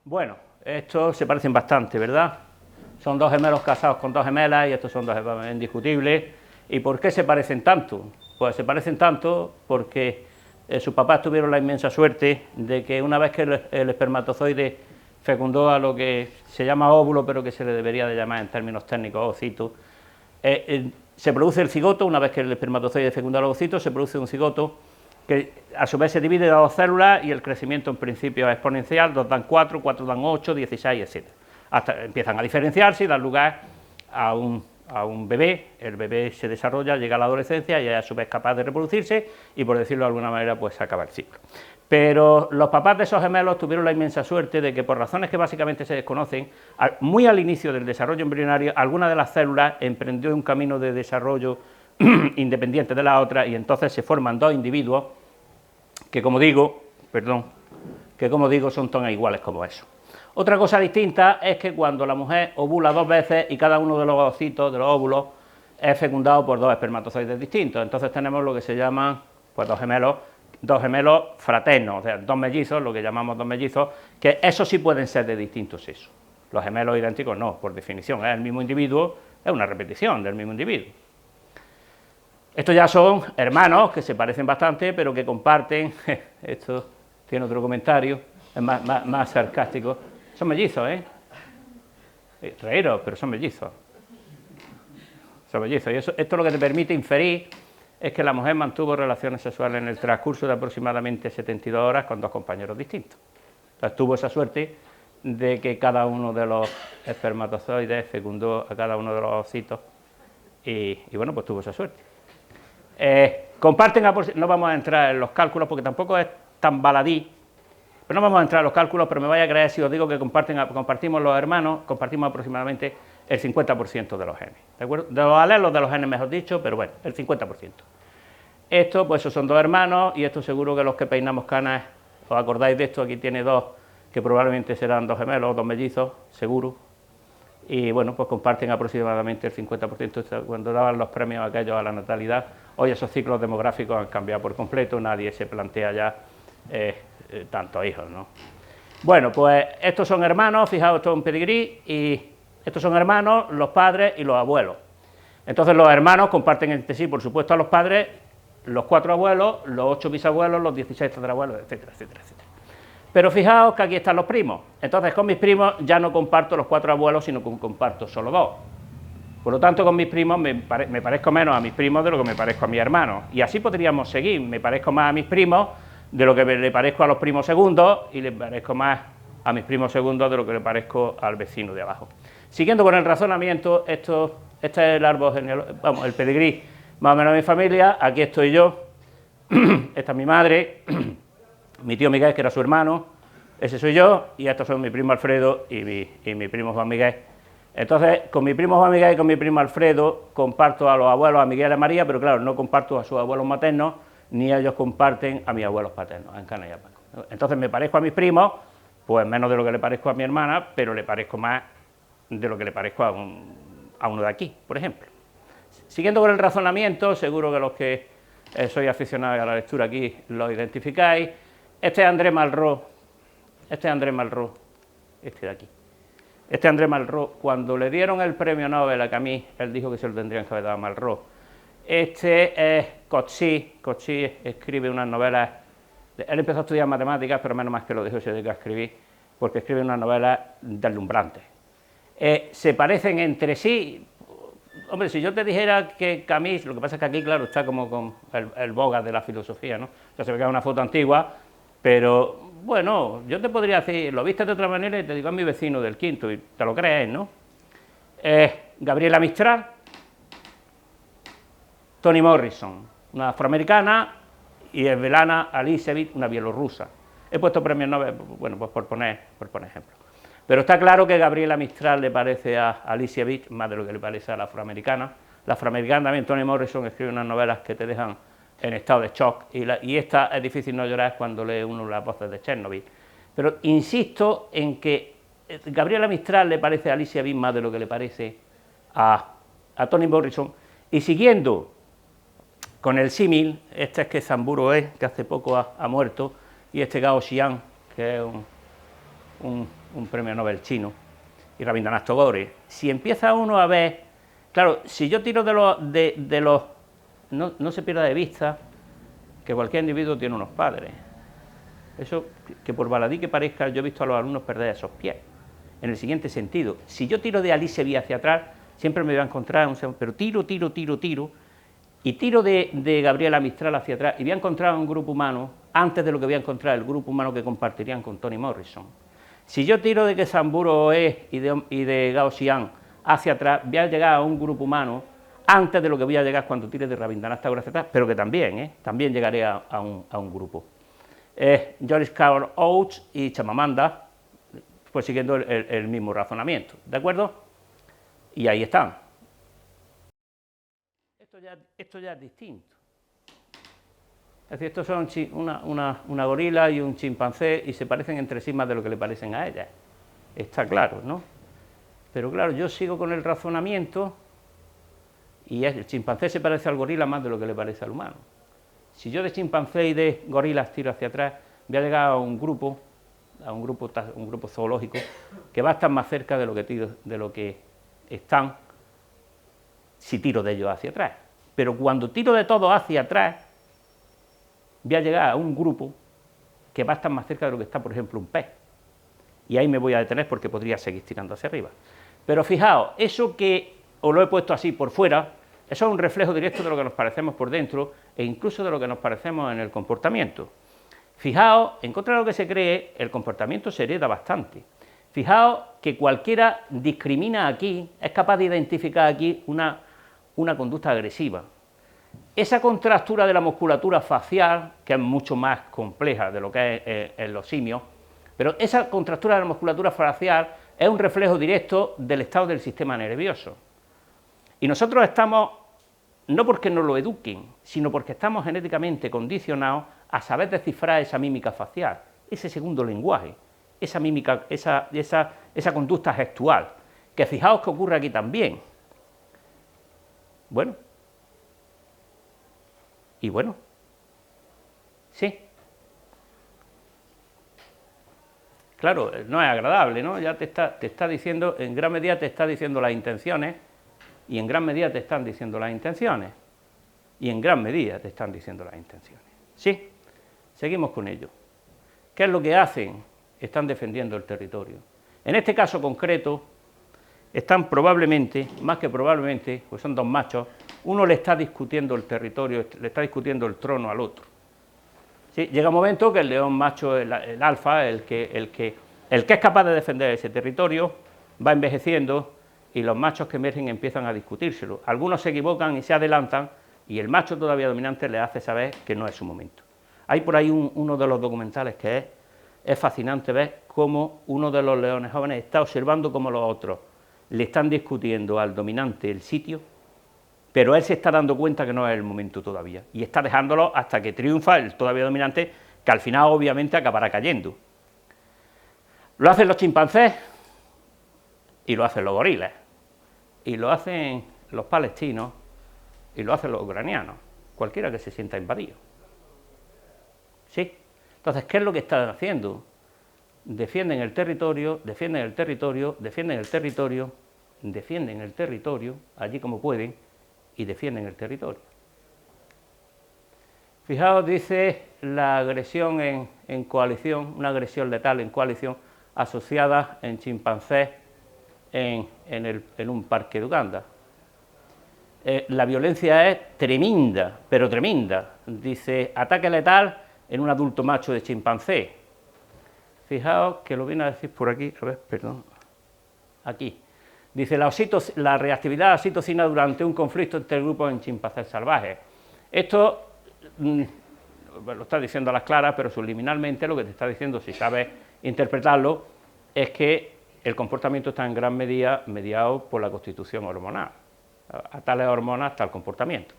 Bueno, estos se parecen bastante, ¿verdad? Son dos gemelos casados con dos gemelas y estos son dos gemelos indiscutibles. ¿Y por qué se parecen tanto? Pues se parecen tanto porque sus papás tuvieron la inmensa suerte de que una vez que el espermatozoide fecundó a lo que se llama óvulo, pero que se le debería de llamar en términos técnicos ovocito, se produce el cigoto. Una vez que el espermatozoide fecunda el ovocito, se produce un cigoto que a su vez se divide en dos células y el crecimiento en principio es exponencial, 2 dan 4, 4 dan 8, 16, etc. Hasta empiezan a diferenciarse y dan lugar a un bebé. El bebé se desarrolla, llega a la adolescencia y es a su vez capaz de reproducirse y, por decirlo de alguna manera, pues se acaba el ciclo. Pero los papás de esos gemelos tuvieron la inmensa suerte de que, por razones que básicamente se desconocen, muy al inicio del desarrollo embrionario, alguna de las células emprendió un camino de desarrollo independiente de la otra y entonces se forman dos individuos que, como digo, son tan iguales como eso. Otra cosa distinta es que cuando la mujer ovula dos veces y cada uno de los ovocitos, de los óvulos, es fecundado por dos espermatozoides distintos, entonces tenemos lo que se llaman pues dos gemelos fraternos, o sea, dos mellizos, lo que llamamos dos mellizos, que esos sí pueden ser de distintos sexos. Los gemelos idénticos no, por definición, es el mismo individuo, es una repetición del mismo individuo. Estos ya son hermanos que se parecen bastante, pero que comparten, esto tiene otro comentario, es más sarcástico, son mellizos, reíros, pero son mellizos. Son mellizos, y esto lo que te permite inferir es que la mujer mantuvo relaciones sexuales en el transcurso de aproximadamente 72 horas con dos compañeros distintos. Entonces tuvo esa suerte de que cada uno de los espermatozoides fecundó a cada uno de los ovocitos y bueno, pues tuvo esa suerte. No vamos a entrar en los cálculos porque tampoco es tan baladí, pero no vamos a entrar en los cálculos, pero me vaya a creer si os digo que compartimos los hermanos, compartimos aproximadamente el 50% de los genes, ¿de acuerdo? De los alelos de los genes, mejor dicho, pero bueno, el 50%. Esto, pues esos son dos hermanos, y esto seguro que los que peinamos canas, os acordáis de esto, aquí tiene dos, que probablemente serán dos gemelos, dos mellizos, seguro, y bueno, pues comparten aproximadamente el 50%, cuando daban los premios aquellos a la natalidad. Hoy esos ciclos demográficos han cambiado por completo, nadie se plantea ya tantos hijos, ¿no? Bueno, pues estos son hermanos, fijaos, esto es un pedigrí, y estos son hermanos, los padres y los abuelos. Entonces los hermanos comparten entre sí, por supuesto, a los padres, los 4 abuelos, los 8 bisabuelos, los 16 tatarabuelos, etcétera, etcétera, etcétera. Pero fijaos que aquí están los primos. Entonces con mis primos ya no comparto los 4 abuelos, sino que comparto solo 2. Por lo tanto, con mis primos me parezco menos a mis primos de lo que me parezco a mis hermanos. Y así podríamos seguir, me parezco más a mis primos de lo que le parezco a los primos segundos, y le parezco más a mis primos segundos de lo que le parezco al vecino de abajo. Siguiendo con el razonamiento, este es el árbol genealógico, vamos, el pedigrí más o menos de mi familia. Aquí estoy yo, esta es mi madre, mi tío Miguel, que era su hermano, ese soy yo, y estos son mi primo Alfredo y mi primo Juan Miguel. Entonces, con mi primo Juan Miguel y con mi primo Alfredo comparto a los abuelos, a Miguel y a María, pero claro, no comparto a sus abuelos maternos, ni ellos comparten a mis abuelos paternos, a Encana y a Paco. Entonces me parezco a mis primos, pues menos de lo que le parezco a mi hermana, pero le parezco más de lo que le parezco a uno de aquí, por ejemplo. Siguiendo con el razonamiento, seguro que los que sois aficionados a la lectura aquí lo identificáis. Este es André Malraux, este de aquí. Este André Malraux, cuando le dieron el premio Nobel a Camus, él dijo que se lo tendrían que haber dado a Malraux. Este es Coetzee escribe unas novelas, él empezó a estudiar matemáticas, pero menos más que lo dejó y se dedicó a escribir, porque escribe unas novelas deslumbrantes. Se parecen entre sí. Hombre, si yo te dijera que Camus, lo que pasa es que aquí, claro, está como con el boga de la filosofía, ¿no? O sea, se ve que es una foto antigua, pero bueno, yo te podría decir, lo viste de otra manera y te digo, es mi vecino del quinto, y te lo crees, ¿no? Gabriela Mistral, Toni Morrison, una afroamericana, y Svelana Alisevich, una bielorrusa. He puesto premios Nobel, bueno, pues por poner ejemplo. Pero está claro que Gabriela Mistral le parece a Alisevich más de lo que le parece a la afroamericana. La afroamericana también, Toni Morrison, escribe unas novelas que te dejan en estado de shock, y esta es difícil no llorar cuando lee uno las voces de Chernobyl. Pero insisto en que Gabriela Mistral le parece a Alisevich más de lo que le parece a Toni Morrison, y siguiendo con el símil, este es que Zamburo que hace poco ha muerto, y este Gao Xian, que es un premio Nobel chino, y Rabindranath Tagore. Si empieza uno a ver, claro, si yo tiro de los no se pierda de vista que cualquier individuo tiene unos padres. Eso, que por baladí que parezca, yo he visto a los alumnos perder esos pies. En el siguiente sentido, si yo tiro de Alice Sevilla hacia atrás, siempre me voy a encontrar, pero tiro, y tiro de Gabriela Mistral hacia atrás, y voy a encontrar un grupo humano, antes de lo que voy a encontrar el grupo humano que compartirían con Toni Morrison. Si yo tiro de Samburo Oe y de Gao Xian hacia atrás, voy a llegar a un grupo humano antes de lo que voy a llegar cuando tire de Rabindranath Tagore hacia atrás, pero que también llegaré a un grupo. Joris Carol Oates y Chimamanda, pues siguiendo el mismo razonamiento, ¿de acuerdo? Y ahí están. Esto ya es distinto. Es decir, estos son una gorila y un chimpancé y se parecen entre sí más de lo que le parecen a ellas. Está claro, ¿no? Pero claro, yo sigo con el razonamiento y el chimpancé se parece al gorila más de lo que le parece al humano. Si yo de chimpancé y de gorilas tiro hacia atrás, voy a llegar a un grupo zoológico que va a estar más cerca de lo que están si tiro de ellos hacia atrás. Pero cuando tiro de todos hacia atrás, voy a llegar a un grupo que va a estar más cerca de lo que está, por ejemplo, un pez. Y ahí me voy a detener porque podría seguir tirando hacia arriba. Pero fijaos, eso que os lo he puesto así por fuera, eso es un reflejo directo de lo que nos parecemos por dentro e incluso de lo que nos parecemos en el comportamiento. Fijaos, en contra de lo que se cree, el comportamiento se hereda bastante. Fijaos que cualquiera discrimina aquí, es capaz de identificar aquí una conducta agresiva. Esa contractura de la musculatura facial, que es mucho más compleja de lo que es en los simios, pero esa contractura de la musculatura facial es un reflejo directo del estado del sistema nervioso. Y nosotros estamos, no porque nos lo eduquen, sino porque estamos genéticamente condicionados a saber descifrar esa mímica facial, ese segundo lenguaje, esa mímica, esa conducta gestual, que fijaos que ocurre aquí también. Bueno, y bueno, sí. Claro, no es agradable, ¿no? Ya te está diciendo, en gran medida te está diciendo las intenciones, y en gran medida te están diciendo las intenciones, y en gran medida te están diciendo las intenciones. Sí, seguimos con ello. ¿Qué es lo que hacen? Están defendiendo el territorio. En este caso concreto, están probablemente, más que probablemente, pues son dos machos, uno le está discutiendo el territorio, le está discutiendo el trono al otro. ¿Sí? Llega un momento que el león macho, el alfa, el que es capaz de defender ese territorio, va envejeciendo y los machos que emergen empiezan a discutírselo. Algunos se equivocan y se adelantan y el macho todavía dominante le hace saber que no es su momento. Hay por ahí uno de los documentales que es fascinante ver cómo uno de los leones jóvenes está observando cómo los otros le están discutiendo al dominante el sitio, pero él se está dando cuenta que no es el momento todavía, y está dejándolo hasta que triunfa el todavía dominante, que al final obviamente acabará cayendo. Lo hacen los chimpancés, y lo hacen los gorilas, y lo hacen los palestinos, y lo hacen los ucranianos, cualquiera que se sienta invadido. ¿Sí? Entonces, ¿qué es lo que están haciendo? Defienden el territorio, defienden el territorio, defienden el territorio, defienden el territorio, allí como pueden, y defienden el territorio. Fijaos, dice la agresión en coalición, una agresión letal en coalición, asociada en chimpancés en un parque de Uganda. La violencia es tremenda, pero tremenda. Dice, ataque letal en un adulto macho de chimpancé. Fijaos que lo viene a decir por aquí, a ver, perdón, aquí. Dice, la reactividad de la oxitocina durante un conflicto entre grupos en chimpancés salvajes. Esto lo está diciendo a las claras, pero subliminalmente lo que te está diciendo, si sabes interpretarlo, es que el comportamiento está en gran medida mediado por la constitución hormonal. A tales hormonas está el comportamiento.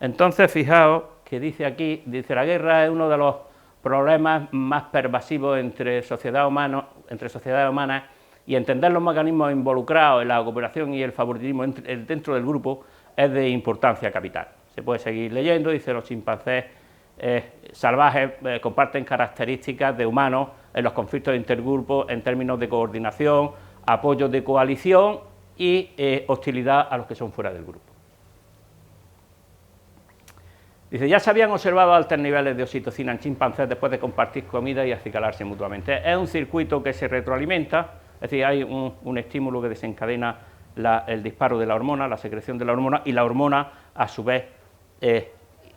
Entonces, fijaos que dice aquí, dice, la guerra es uno de los problemas más pervasivos entre sociedades humanas, y entender los mecanismos involucrados en la cooperación y el favoritismo dentro del grupo es de importancia capital. Se puede seguir leyendo, dice, los chimpancés salvajes comparten características de humanos en los conflictos intergrupos en términos de coordinación, apoyo de coalición y hostilidad a los que son fuera del grupo. Dice, ya se habían observado altos niveles de oxitocina en chimpancés después de compartir comida y acicalarse mutuamente. Es un circuito que se retroalimenta, es decir, hay un estímulo que desencadena el disparo de la hormona, la secreción de la hormona, y la hormona, a su vez,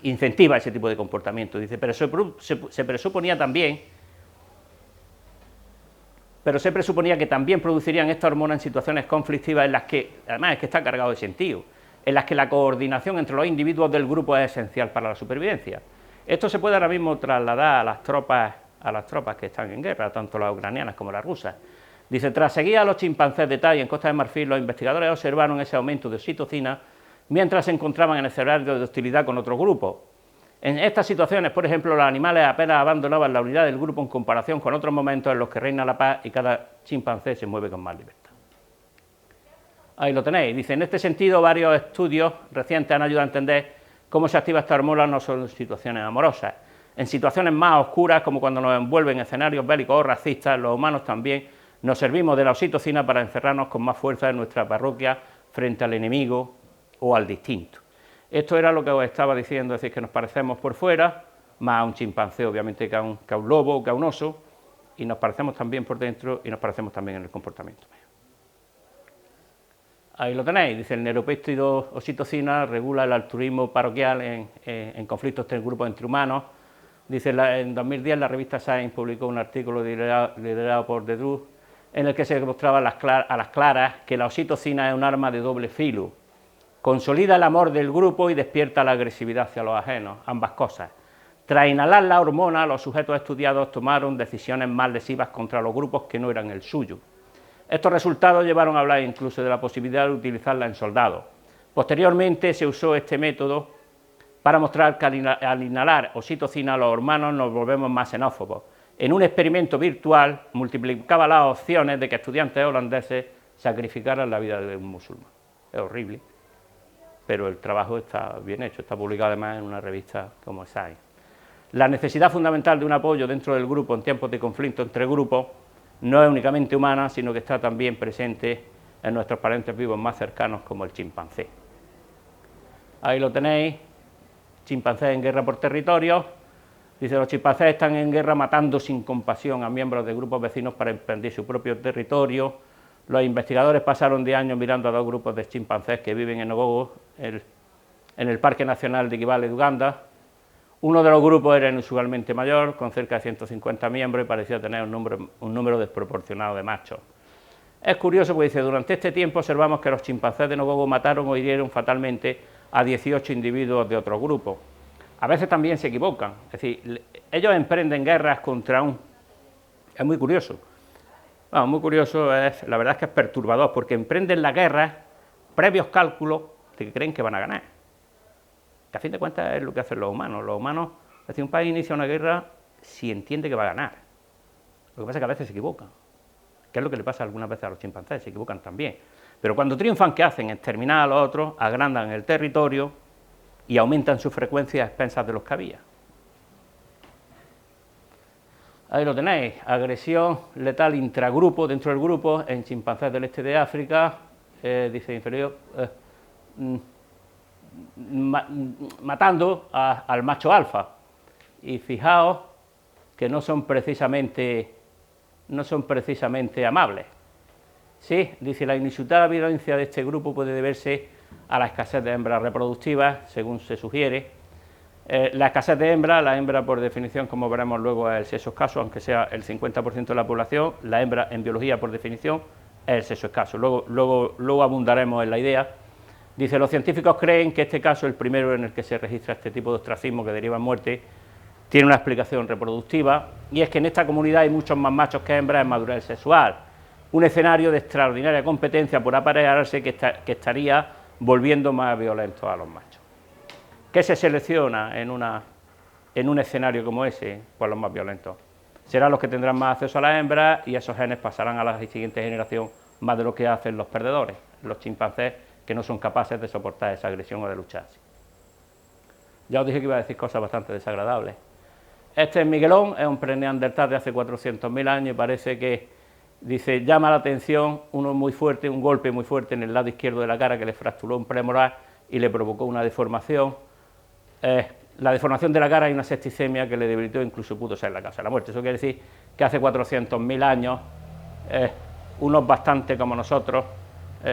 incentiva ese tipo de comportamiento. Dice, pero se presuponía que también producirían esta hormona en situaciones conflictivas en las que, además es que está cargado de sentido, en las que la coordinación entre los individuos del grupo es esencial para la supervivencia. Esto se puede ahora mismo trasladar a las tropas que están en guerra, tanto las ucranianas como las rusas. Dice, tras seguir a los chimpancés de Tai en Costa de Marfil, los investigadores observaron ese aumento de oxitocina mientras se encontraban en escenarios de hostilidad con otros grupos. En estas situaciones, por ejemplo, los animales apenas abandonaban la unidad del grupo en comparación con otros momentos en los que reina la paz y cada chimpancé se mueve con más libertad. Ahí lo tenéis. Dice, en este sentido, varios estudios recientes han ayudado a entender cómo se activa esta hormona no solo en situaciones amorosas. En situaciones más oscuras, como cuando nos envuelven escenarios bélicos o racistas, los humanos también nos servimos de la oxitocina para encerrarnos con más fuerza en nuestra parroquia frente al enemigo o al distinto. Esto era lo que os estaba diciendo, es decir, que nos parecemos por fuera, más a un chimpancé, obviamente, que a un lobo o que a un oso, y nos parecemos también por dentro y nos parecemos también en el comportamiento. Ahí lo tenéis, dice, el neuropéptido oxitocina regula el altruismo parroquial en conflictos entre grupos entre humanos. Dice, en 2010 la revista Science publicó un artículo liderado por Dedruc, en el que se demostraba a las claras que la oxitocina es un arma de doble filo. Consolida el amor del grupo y despierta la agresividad hacia los ajenos, ambas cosas. Tras inhalar la hormona, los sujetos estudiados tomaron decisiones más lesivas contra los grupos que no eran el suyo. Estos resultados llevaron a hablar incluso de la posibilidad de utilizarla en soldados. Posteriormente se usó este método para mostrar que al inhalar oxitocina los humanos nos volvemos más xenófobos. En un experimento virtual multiplicaba las opciones de que estudiantes holandeses sacrificaran la vida de un musulmán. Es horrible, pero el trabajo está bien hecho, está publicado además en una revista como Science. La necesidad fundamental de un apoyo dentro del grupo en tiempos de conflicto entre grupos no es únicamente humana, sino que está también presente en nuestros parientes vivos más cercanos como el chimpancé. Ahí lo tenéis, chimpancés en guerra por territorio. Dice, los chimpancés están en guerra matando sin compasión a miembros de grupos vecinos para expandir su propio territorio. Los investigadores pasaron 10 años mirando a 2 grupos de chimpancés que viven en Ogogo, en el Parque Nacional de Kibale de Uganda. Uno de los grupos era inusualmente mayor, con cerca de 150 miembros y parecía tener un número desproporcionado de machos. Es curioso porque dice, durante este tiempo observamos que los chimpancés de Ogogo mataron o hirieron fatalmente a 18 individuos de otros grupos. A veces también se equivocan, es decir, ellos emprenden guerras contra un... Es muy curioso. Bueno, muy curioso, la verdad es que es perturbador, porque emprenden la guerra previos cálculos de que creen que van a ganar. Que a fin de cuentas es lo que hacen los humanos. Los humanos, es decir, un país inicia una guerra si entiende que va a ganar. Lo que pasa es que a veces se equivocan, que es lo que le pasa algunas veces a los chimpancés, se equivocan también. Pero cuando triunfan, ¿qué hacen? Exterminar a los otros, agrandan el territorio y aumentan su frecuencia a expensas de los que había. Ahí lo tenéis, agresión letal intragrupo, dentro del grupo, en chimpancés del este de África, dice inferior, matando al macho alfa. Y fijaos que no son precisamente amables. Sí, dice, la inusitada violencia de este grupo puede deberse a la escasez de hembras reproductivas, según se sugiere. La escasez de hembras, la hembra por definición, como veremos luego, es el sexo escaso, aunque sea el 50% de la población, la hembra en biología por definición es el sexo escaso. Luego abundaremos en la idea. Dice, los científicos creen que este caso, el primero en el que se registra este tipo de ostracismo que deriva en muerte, tiene una explicación reproductiva, y es que en esta comunidad hay muchos más machos que hembras en madurez sexual, un escenario de extraordinaria competencia por aparearse que estaría volviendo más violentos a los machos. ¿Qué se selecciona en un escenario como ese? Pues los más violentos. Serán los que tendrán más acceso a las hembras y esos genes pasarán a la siguiente generación más de lo que hacen los perdedores, los chimpancés que no son capaces de soportar esa agresión o de lucharse. Ya os dije que iba a decir cosas bastante desagradables. Este es Miguelón, es un preneandertal de hace 400.000 años y parece que, dice, llama la atención uno muy fuerte, un golpe muy fuerte en el lado izquierdo de la cara que le fracturó un premolar y le provocó una deformación. La deformación de la cara y una septicemia que le debilitó, incluso pudo ser la causa de la muerte. Eso quiere decir que hace 400.000 años unos bastante como nosotros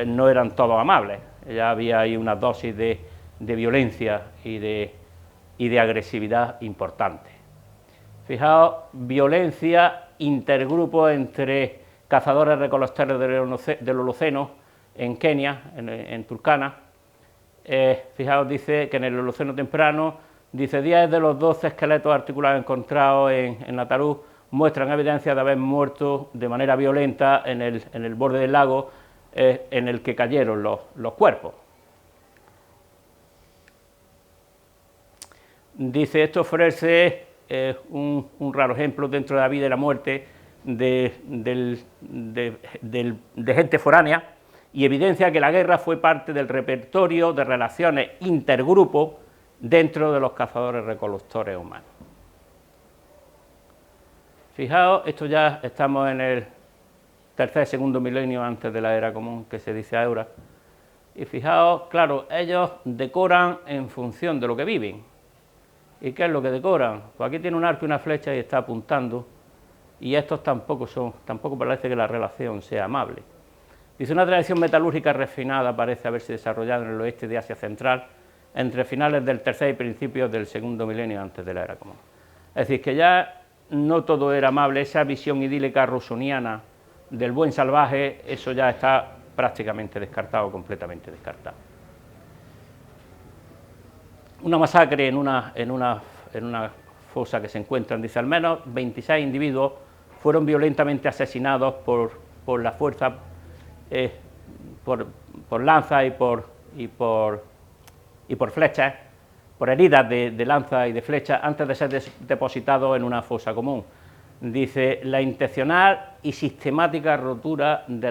no eran todos amables. Ya había ahí una dosis de violencia y de agresividad importante. Fijaos, violencia intergrupo entre cazadores recolectores del Holoceno en Kenia, en Turkana. Fijaos, dice que en el Holoceno temprano, dice 10 de los 12 esqueletos articulados encontrados en la Tarú muestran evidencia de haber muerto de manera violenta en el borde del lago en el que cayeron los cuerpos. Dice, esto ofrece un raro ejemplo dentro de la vida y la muerte de gente foránea y evidencia que la guerra fue parte del repertorio de relaciones intergrupo dentro de los cazadores recolectores humanos. Fijaos, esto ya estamos en el segundo milenio antes de la era común, que se dice ahora, y fijaos, claro, ellos decoran en función de lo que viven. ¿Y qué es lo que decoran? Pues aquí tiene un arco y una flecha y está apuntando, y estos tampoco parece que la relación sea amable. Dice, una tradición metalúrgica refinada parece haberse desarrollado en el oeste de Asia Central entre finales del tercer y principios del segundo milenio antes de la era común. Es decir, que ya no todo era amable, esa visión idílica rusoniana del buen salvaje, eso ya está prácticamente descartado, completamente descartado. Una masacre en una fosa que se encuentran, dice, al menos 26 individuos fueron violentamente asesinados por la fuerza, por lanzas y por flechas, por heridas de lanza y de flecha, antes de ser depositados en una fosa común. Dice, la intencional y sistemática rotura de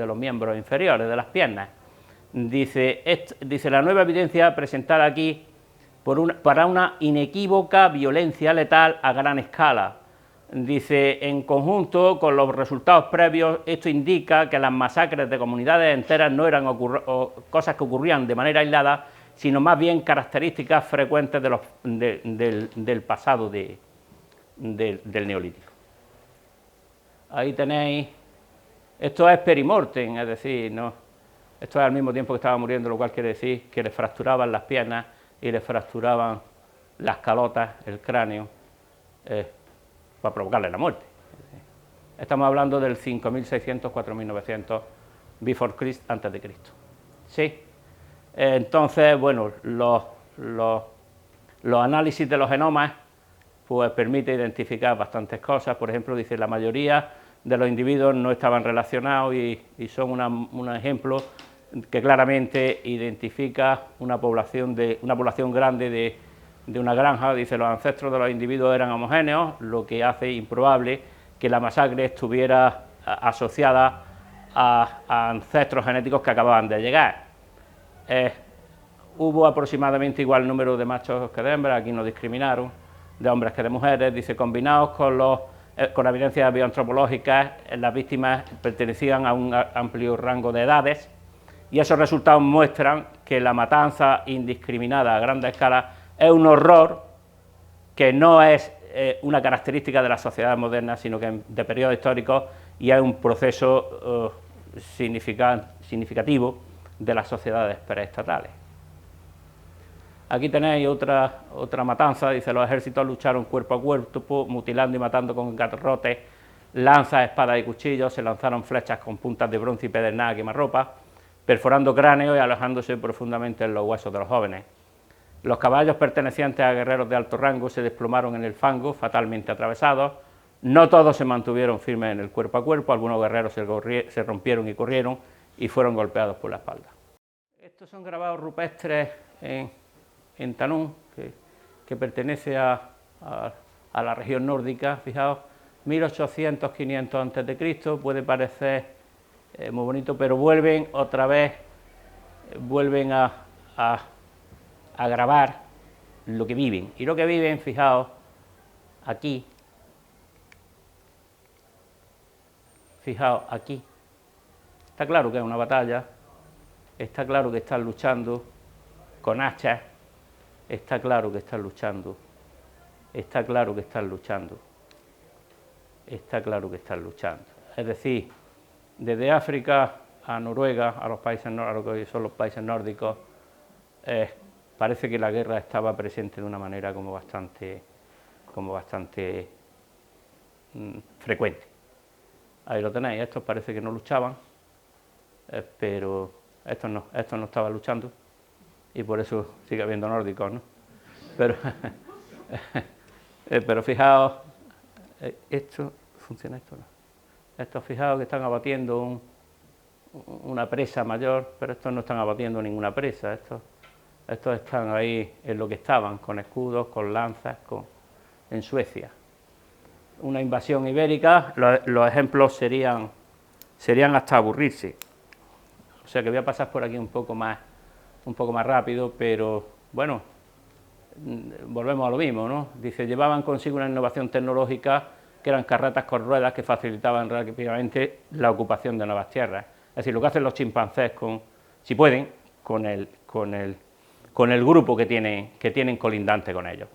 los miembros inferiores, de las piernas. Dice, la nueva evidencia presentada aquí para una inequívoca violencia letal a gran escala. Dice, en conjunto con los resultados previos, esto indica que las masacres de comunidades enteras no eran cosas que ocurrían de manera aislada, sino más bien características frecuentes del pasado del Neolítico. Ahí tenéis, esto es perimortem, es decir, ¿no? Esto es al mismo tiempo que estaba muriendo, lo cual quiere decir que le fracturaban las piernas y le fracturaban las calotas, el cráneo, para provocarle la muerte. Estamos hablando del 5.600, 4.900 before Christ, antes de Cristo. ¿Sí? Entonces, bueno, los análisis de los genomas pues permite identificar bastantes cosas. Por ejemplo, dice, la mayoría de los individuos no estaban relacionados y son un ejemplo que claramente identifica una población grande de una granja. Dice, los ancestros de los individuos eran homogéneos, lo que hace improbable que la masacre estuviera asociada a ancestros genéticos que acababan de llegar. Hubo aproximadamente igual número de machos que de hembras, aquí no discriminaron, de hombres que de mujeres. Dice, combinados con la evidencia bioantropológica, las víctimas pertenecían a un amplio rango de edades, y esos resultados muestran que la matanza indiscriminada a gran escala es un horror que no es una característica de la sociedad moderna, sino que de periodos históricos, y es un proceso significativo de las sociedades preestatales. Aquí tenéis otra matanza. Dice, los ejércitos lucharon cuerpo a cuerpo, mutilando y matando con garrotes, lanzas, espadas y cuchillos, se lanzaron flechas con puntas de bronce y pedernal a quemarropa, perforando cráneos y alojándose profundamente en los huesos de los jóvenes. Los caballos pertenecientes a guerreros de alto rango se desplomaron en el fango, fatalmente atravesados. No todos se mantuvieron firmes en el cuerpo a cuerpo, algunos guerreros se rompieron y corrieron y fueron golpeados por la espalda. Estos son grabados rupestres en Tanún, que pertenece a la región nórdica. Fijaos, 1800, 500 a.C., puede parecer muy bonito, pero vuelven otra vez, a grabar lo que viven. Y lo que viven, fijaos, aquí, está claro que es una batalla, está claro que están luchando con hachas, está claro que están luchando, está claro que están luchando, está claro que están luchando. Es decir, desde África a Noruega, a los países, a lo que son los países nórdicos, parece que la guerra estaba presente de una manera como bastante frecuente. Ahí lo tenéis, estos parece que no luchaban, pero estos no estaban luchando, y por eso sigue habiendo nórdicos, ¿no? Pero fijaos, esto funciona, esto no. Estos, fijaos que están abatiendo una presa mayor, pero estos no están abatiendo ninguna presa, estos están ahí en lo que estaban, con escudos, con lanzas, en Suecia. Una invasión ibérica, los ejemplos serían hasta aburrirse. O sea que voy a pasar por aquí un poco más rápido, pero bueno, volvemos a lo mismo, ¿no? Dice, llevaban consigo una innovación tecnológica que eran carretas con ruedas que facilitaban rápidamente la ocupación de nuevas tierras. Es decir, lo que hacen los chimpancés, si pueden, con el grupo que tienen colindante con ellos.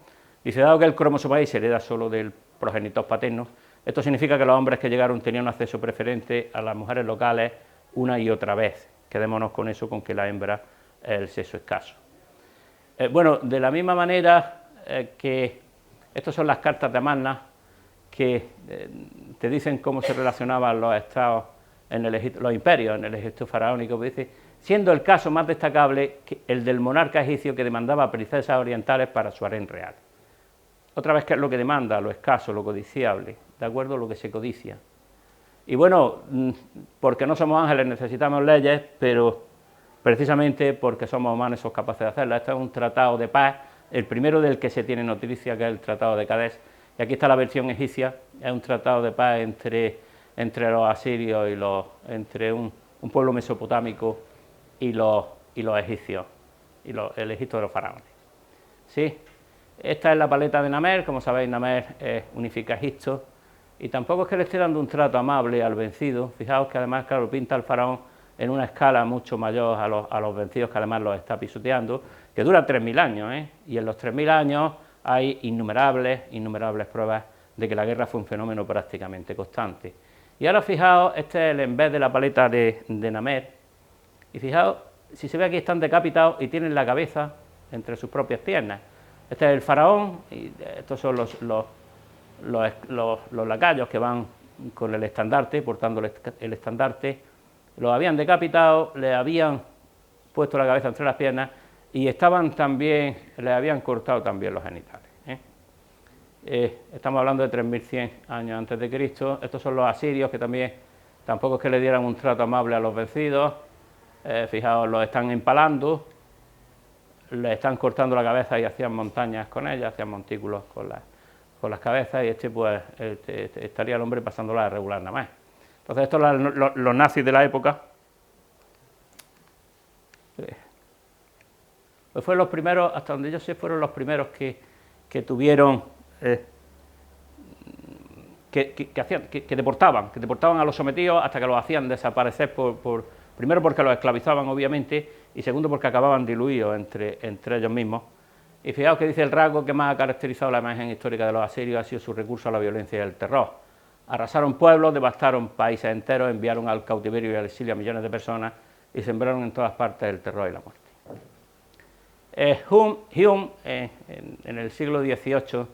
Dice, dado que el cromosoma Y se hereda solo del progenitor paterno, esto significa que los hombres que llegaron tenían un acceso preferente a las mujeres locales una y otra vez. Quedémonos con eso, con que la hembra es el sexo escaso. Bueno, de la misma manera que estas son las cartas de Amarna, que te dicen cómo se relacionaban los estados en el Egipto, los imperios en el Egipto faraónico, dice, siendo el caso más destacable el del monarca egipcio que demandaba princesas orientales para su harén real. Otra vez, ¿qué es lo que demanda? Lo escaso, lo codiciable, ¿de acuerdo? Lo que se codicia. Y bueno, porque no somos ángeles necesitamos leyes, pero precisamente porque somos humanos somos capaces de hacerlas. Este es un tratado de paz, el primero del que se tiene noticia, que es el Tratado de Cadés, y aquí está la versión egipcia, es un tratado de paz entre los asirios y entre un pueblo mesopotámico y los egipcios, el Egipto de los faraones. ¿Sí? Esta es la paleta de Namer, como sabéis, Namer unifica Egipto, y tampoco es que le esté dando un trato amable al vencido. Fijaos que además, claro, pinta al faraón en una escala mucho mayor a los vencidos, que además los está pisoteando, que dura 3.000 años, y en los 3.000 años hay innumerables pruebas de que la guerra fue un fenómeno prácticamente constante. Y ahora fijaos, este es el en vez de la paleta de Namer, y fijaos, si se ve aquí están decapitados y tienen la cabeza entre sus propias piernas. Este es el faraón, y estos son los lacayos que van con el estandarte, portando el estandarte. Los habían decapitado, le habían puesto la cabeza entre las piernas y le habían cortado también los genitales. Estamos hablando de 3.100 años antes de Cristo. Estos son los asirios, que tampoco es que le dieran un trato amable a los vencidos. Fijaos, los están empalando, le están cortando la cabeza y hacían montañas con ella, hacían montículos con las cabezas, y pues estaría el hombre pasándola a regular nada más. Entonces estos son los nazis de la época. Pues fueron los primeros, hasta donde yo sé, fueron los primeros que tuvieron, que deportaban a los sometidos hasta que los hacían desaparecer, primero porque los esclavizaban, obviamente, y segundo porque acababan diluidos entre ellos mismos. Y fijaos que dice: el rasgo que más ha caracterizado la imagen histórica de los asirios ha sido su recurso a la violencia y el terror. Arrasaron pueblos, devastaron países enteros, enviaron al cautiverio y al exilio a millones de personas y sembraron en todas partes el terror y la muerte. Hume, en el siglo XVIII,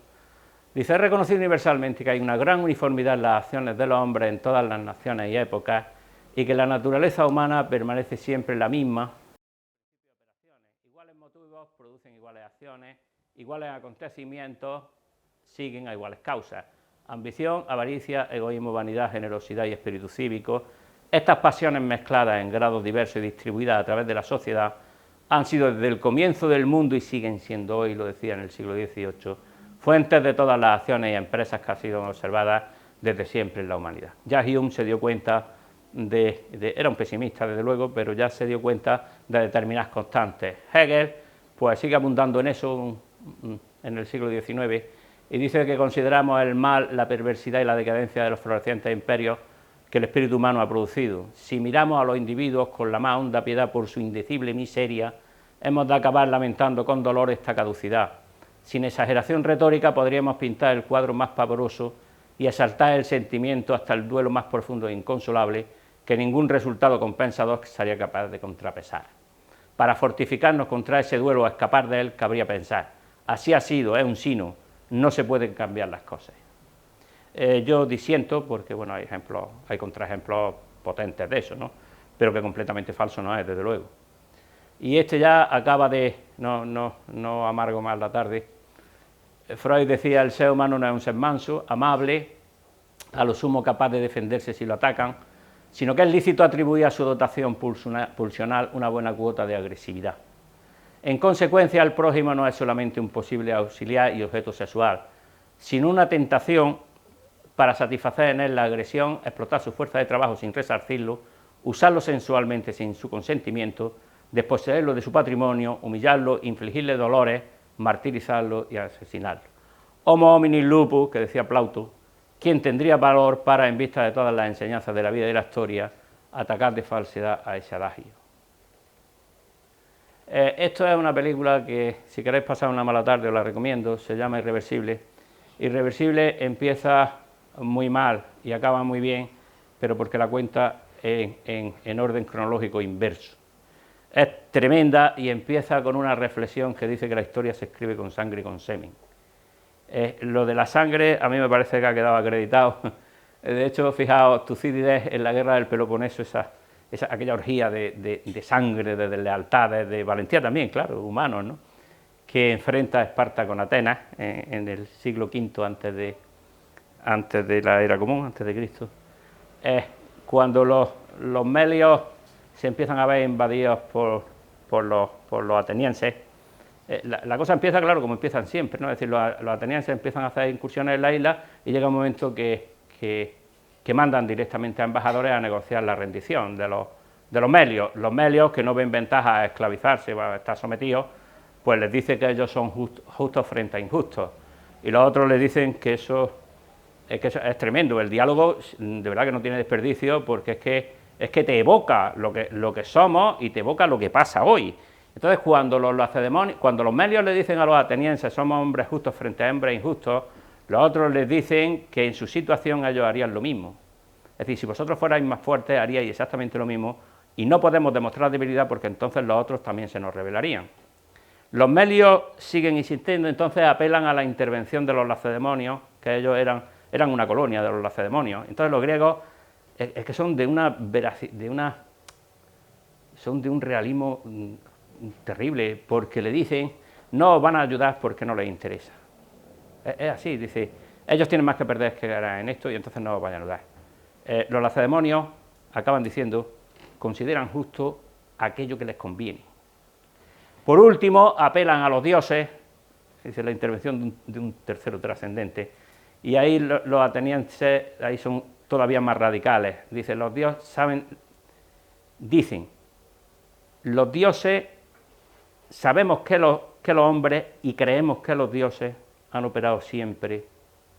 dice: es reconocido universalmente que hay una gran uniformidad en las acciones de los hombres en todas las naciones y épocas, y que la naturaleza humana permanece siempre la misma. Iguales motivos producen iguales acciones, iguales acontecimientos siguen a iguales causas. Ambición, avaricia, egoísmo, vanidad, generosidad y espíritu cívico. Estas pasiones mezcladas en grados diversos y distribuidas a través de la sociedad han sido desde el comienzo del mundo y siguen siendo hoy, lo decía en el siglo XVIII, fuentes de todas las acciones y empresas que han sido observadas desde siempre en la humanidad. Ya Hume se dio cuenta era un pesimista desde luego, pero ya se dio cuenta de determinadas constantes. Hegel pues sigue abundando en eso, en el siglo XIX, y dice que consideramos el mal, la perversidad y la decadencia de los florecientes imperios que el espíritu humano ha producido. Si miramos a los individuos con la más honda piedad por su indecible miseria, hemos de acabar lamentando con dolor esta caducidad. Sin exageración retórica podríamos pintar el cuadro más pavoroso y exaltar el sentimiento hasta el duelo más profundo e inconsolable que ningún resultado compensador sería capaz de contrapesar. Para fortificarnos contra ese duelo o escapar de él, cabría pensar: así ha sido, es un sino, no se pueden cambiar las cosas. Yo disiento, porque bueno, hay contraejemplos potentes de eso, ¿no? Pero que completamente falso no es, desde luego. Y ya acaba de, no amargo más la tarde. Freud decía: el ser humano no es un ser manso, amable, a lo sumo capaz de defenderse si lo atacan, sino que es lícito atribuir a su dotación pulsional una buena cuota de agresividad. En consecuencia, el prójimo no es solamente un posible auxiliar y objeto sexual, sino una tentación para satisfacer en él la agresión, explotar su fuerza de trabajo sin resarcirlo, usarlo sensualmente sin su consentimiento, desposeerlo de su patrimonio, humillarlo, infligirle dolores, martirizarlo y asesinarlo. Homo hominis lupus, que decía Plauto, ¿quién tendría valor para, en vista de todas las enseñanzas de la vida y de la historia, atacar de falsedad a ese adagio? Esto es una película que, si queréis pasar una mala tarde, os la recomiendo. Se llama Irreversible. Irreversible empieza muy mal y acaba muy bien, pero porque la cuenta en orden cronológico inverso. Es tremenda y empieza con una reflexión que dice que la historia se escribe con sangre y con semen. Lo de la sangre a mí me parece que ha quedado acreditado. De hecho, fijaos, Tucídides en la guerra del Peloponeso, aquella orgía de sangre, de lealtades, de valentía también, claro, humanos, ¿no?, que enfrenta a Esparta con Atenas en el siglo V antes de la era común, antes de Cristo. Cuando los melios se empiezan a ver invadidos por los atenienses, la cosa empieza, claro, como empiezan siempre, ¿no? Es decir, los atenienses empiezan a hacer incursiones en la isla y llega un momento que mandan directamente a embajadores a negociar la rendición de los melios. Los melios, que no ven ventaja a esclavizarse o a estar sometidos, pues les dice que ellos son justos frente a injustos, y los otros les dicen que eso es tremendo. El diálogo de verdad que no tiene desperdicio, porque es que te evoca lo que somos y te evoca lo que pasa hoy. Entonces, cuando los melios le dicen a los atenienses: somos hombres justos frente a hombres injustos, los otros les dicen que en su situación ellos harían lo mismo. Es decir, si vosotros fuerais más fuertes, haríais exactamente lo mismo, y no podemos demostrar debilidad porque entonces los otros también se nos rebelarían. Los melios siguen insistiendo, entonces apelan a la intervención de los lacedemonios, que ellos eran una colonia de los lacedemonios. Entonces los griegos es que son de un realismo terrible, porque le dicen: no os van a ayudar porque no les interesa. Es así, dice: ellos tienen más que perder que ganar en esto y entonces no os van a ayudar. Los lacedemonios acaban diciendo: consideran justo aquello que les conviene. Por último, apelan a los dioses, dice, la intervención de un tercero trascendente, y ahí los atenienses ahí son todavía más radicales. Dice: los dioses dicen, los dioses sabemos que los hombres y creemos que los dioses han operado siempre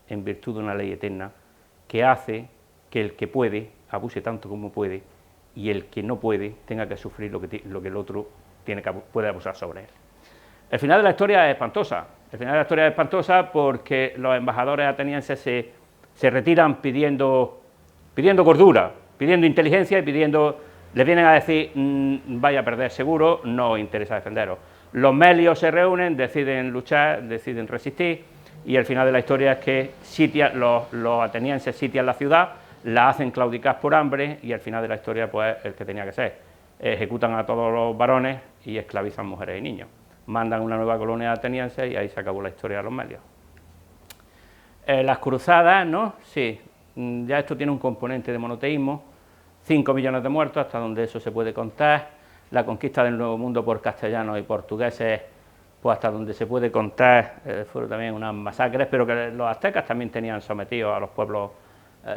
en virtud de una ley eterna que hace que el que puede abuse tanto como puede y el que no puede tenga que sufrir lo que el otro puede abusar sobre él. El final de la historia es espantosa. El final de la historia es espantosa porque los embajadores atenienses se retiran pidiendo cordura, pidiendo inteligencia y les vienen a decir: vaya a perder seguro, no os interesa defenderos. Los melios se reúnen, deciden luchar, deciden resistir, y el final de la historia es que los atenienses sitian la ciudad, la hacen claudicar por hambre, y el final de la historia pues el que tenía que ser: ejecutan a todos los varones y esclavizan mujeres y niños. Mandan una nueva colonia ateniense y ahí se acabó la historia de los melios. Las cruzadas, ¿no? Sí, ya esto tiene un componente de monoteísmo. 5 millones de muertos, hasta donde eso se puede contar. La conquista del Nuevo Mundo por castellanos y portugueses, pues hasta donde se puede contar, fueron también unas masacres, pero que los aztecas también tenían sometidos a los pueblos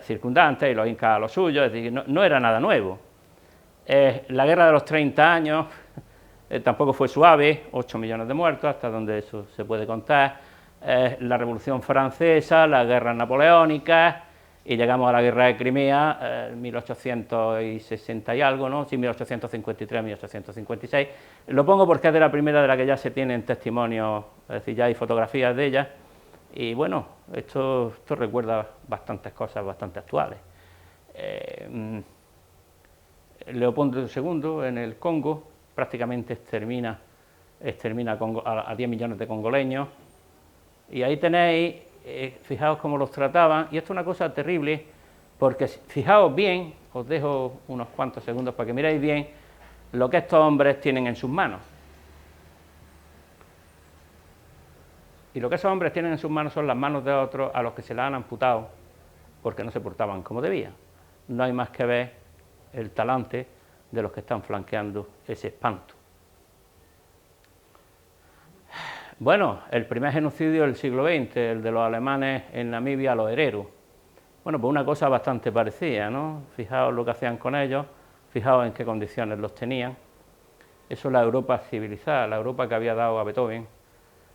circundantes y los incas a los suyos, es decir, no era nada nuevo. La guerra de los 30 años, tampoco fue suave, 8 millones de muertos, hasta donde eso se puede contar, la Revolución Francesa, las guerras napoleónicas, y llegamos a la guerra de Crimea, 1860 y algo, ¿no? Sí, 1853, 1856. Lo pongo porque es de la primera de la que ya se tienen testimonios, es decir, ya hay fotografías de ella, y bueno, esto recuerda bastantes cosas bastante actuales. Leopoldo II en el Congo prácticamente extermina a 10 millones de congoleños, y ahí tenéis, fijaos cómo los trataban, y esto es una cosa terrible, porque fijaos bien, os dejo unos cuantos segundos para que miréis bien lo que estos hombres tienen en sus manos. Y lo que esos hombres tienen en sus manos son las manos de otros a los que se las han amputado porque no se portaban como debían. No hay más que ver el talante de los que están flanqueando ese espanto. Bueno, el primer genocidio del siglo XX, el de los alemanes en Namibia, los hereros. Bueno, pues una cosa bastante parecida, ¿no? Fijaos lo que hacían con ellos, fijaos en qué condiciones los tenían. Eso es la Europa civilizada, la Europa que había dado a Beethoven,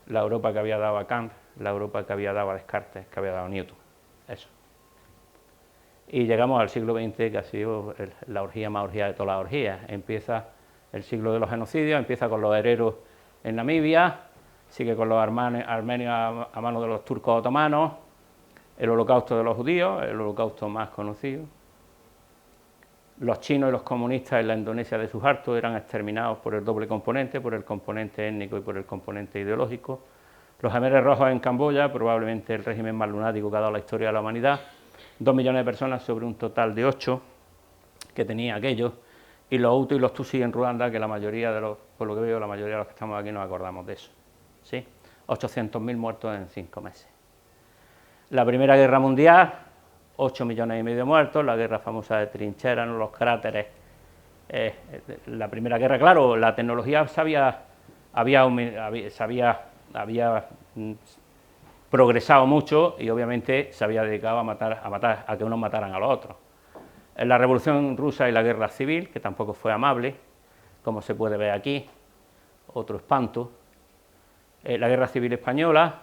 la Europa que había dado a Kant, la Europa que había dado a Descartes, que había dado a Newton. Eso. Y llegamos al siglo XX, que ha sido la orgía más orgía de todas las orgías. Empieza el siglo de los genocidios, empieza con los hereros en Namibia, sigue con los armenios a manos de los turcos otomanos, el holocausto de los judíos, el holocausto más conocido. Los chinos y los comunistas en la Indonesia de Suharto eran exterminados por el doble componente, por el componente étnico y por el componente ideológico. Los Khmeres rojos en Camboya, probablemente el régimen más lunático que ha dado la historia de la humanidad. 2 millones de personas sobre un total de 8 que tenía aquello. Y los Hutus y los Tutsis en Ruanda, que la mayoría de los, por lo que veo, la mayoría de los que estamos aquí nos acordamos de eso. ¿Sí? 800.000 muertos en 5 meses. La Primera Guerra Mundial, 8 millones y medio de muertos, la guerra famosa de trincheras, los cráteres. La Primera Guerra, claro, la tecnología había progresado mucho y obviamente se había dedicado a que unos mataran a los otros. En la Revolución Rusa y la Guerra Civil, que tampoco fue amable, como se puede ver aquí, otro espanto. La Guerra Civil Española,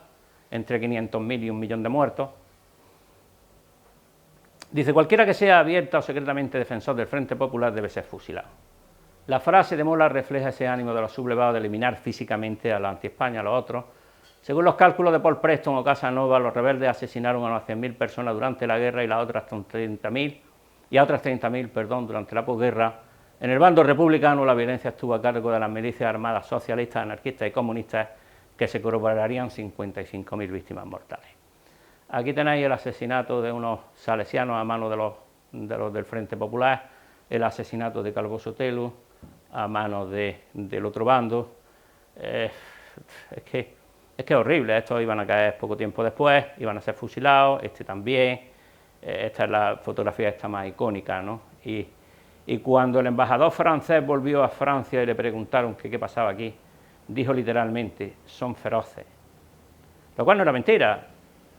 entre 500.000 y 1 millón de muertos. Dice, cualquiera que sea abierta o secretamente defensor del Frente Popular debe ser fusilado. La frase de Mola refleja ese ánimo de los sublevados de eliminar físicamente a los anti-España, a los otros. Según los cálculos de Paul Preston o Casanova, los rebeldes asesinaron a unas 100.000 personas durante la guerra y las otras 30.000, y a otras 30.000, durante la posguerra. En el bando republicano la violencia estuvo a cargo de las milicias armadas socialistas, anarquistas y comunistas, que se corroborarían 55.000 víctimas mortales. Aquí tenéis el asesinato de unos salesianos a manos de los del Frente Popular, el asesinato de Calvo Sotelo a manos del otro bando. Es que es horrible, estos iban a caer poco tiempo después, iban a ser fusilados, este también. Esta es la fotografía esta más icónica, ¿no? Y cuando el embajador francés volvió a Francia y le preguntaron qué pasaba aquí, dijo literalmente, son feroces. Lo cual no era mentira,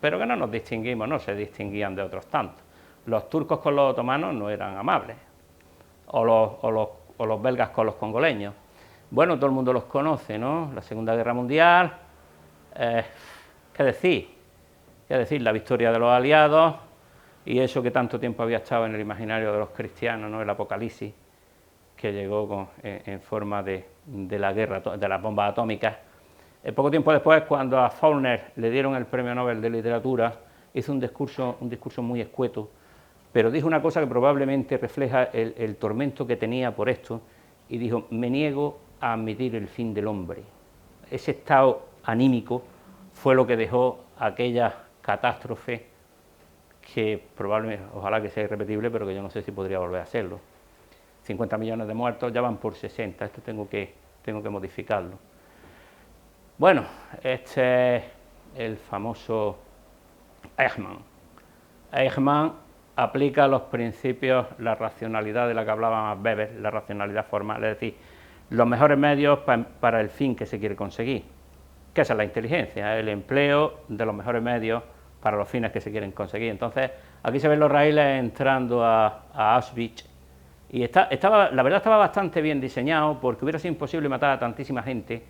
pero que no nos distinguimos, no se distinguían de otros tantos. Los turcos con los otomanos no eran amables, o los belgas con los congoleños. Bueno, todo el mundo los conoce, ¿no? La Segunda Guerra Mundial, ¿qué decir? ¿Qué decir? La victoria de los aliados y eso que tanto tiempo había estado en el imaginario de los cristianos, ¿no? El apocalipsis, que llegó en forma de la guerra, de las bombas atómicas. Poco tiempo después, cuando a Faulkner le dieron el Premio Nobel de Literatura, hizo un discurso muy escueto, pero dijo una cosa que probablemente refleja el tormento que tenía por esto, y dijo, me niego a admitir el fin del hombre. Ese estado anímico fue lo que dejó aquella catástrofe que probablemente, ojalá que sea irrepetible, pero que yo no sé si podría volver a hacerlo. 50 millones de muertos, ya van por 60, esto tengo que modificarlo. Bueno, este es el famoso Eichmann. Eichmann aplica los principios, la racionalidad de la que hablaba Max Weber, la racionalidad formal, es decir, los mejores medios para el fin que se quiere conseguir, que esa es la inteligencia, el empleo de los mejores medios para los fines que se quieren conseguir. Entonces, aquí se ven los raíles entrando a Auschwitz, Y la verdad estaba bastante bien diseñado, porque hubiera sido imposible matar a tantísima gente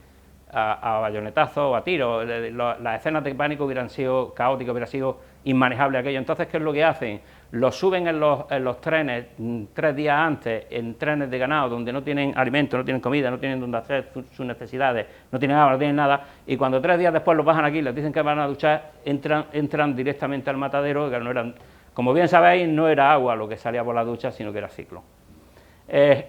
a bayonetazos o a tiros. Las escenas de pánico hubieran sido caóticas, hubiera sido inmanejable aquello. Entonces, ¿qué es lo que hacen? Los suben en los trenes 3 días antes, en trenes de ganado, donde no tienen alimento, no tienen comida, no tienen donde hacer sus necesidades, no tienen agua, no tienen nada, y cuando 3 días después los bajan aquí, les dicen que van a duchar, entran directamente al matadero, que no eran, como bien sabéis, no era agua lo que salía por la ducha, sino que era ciclón.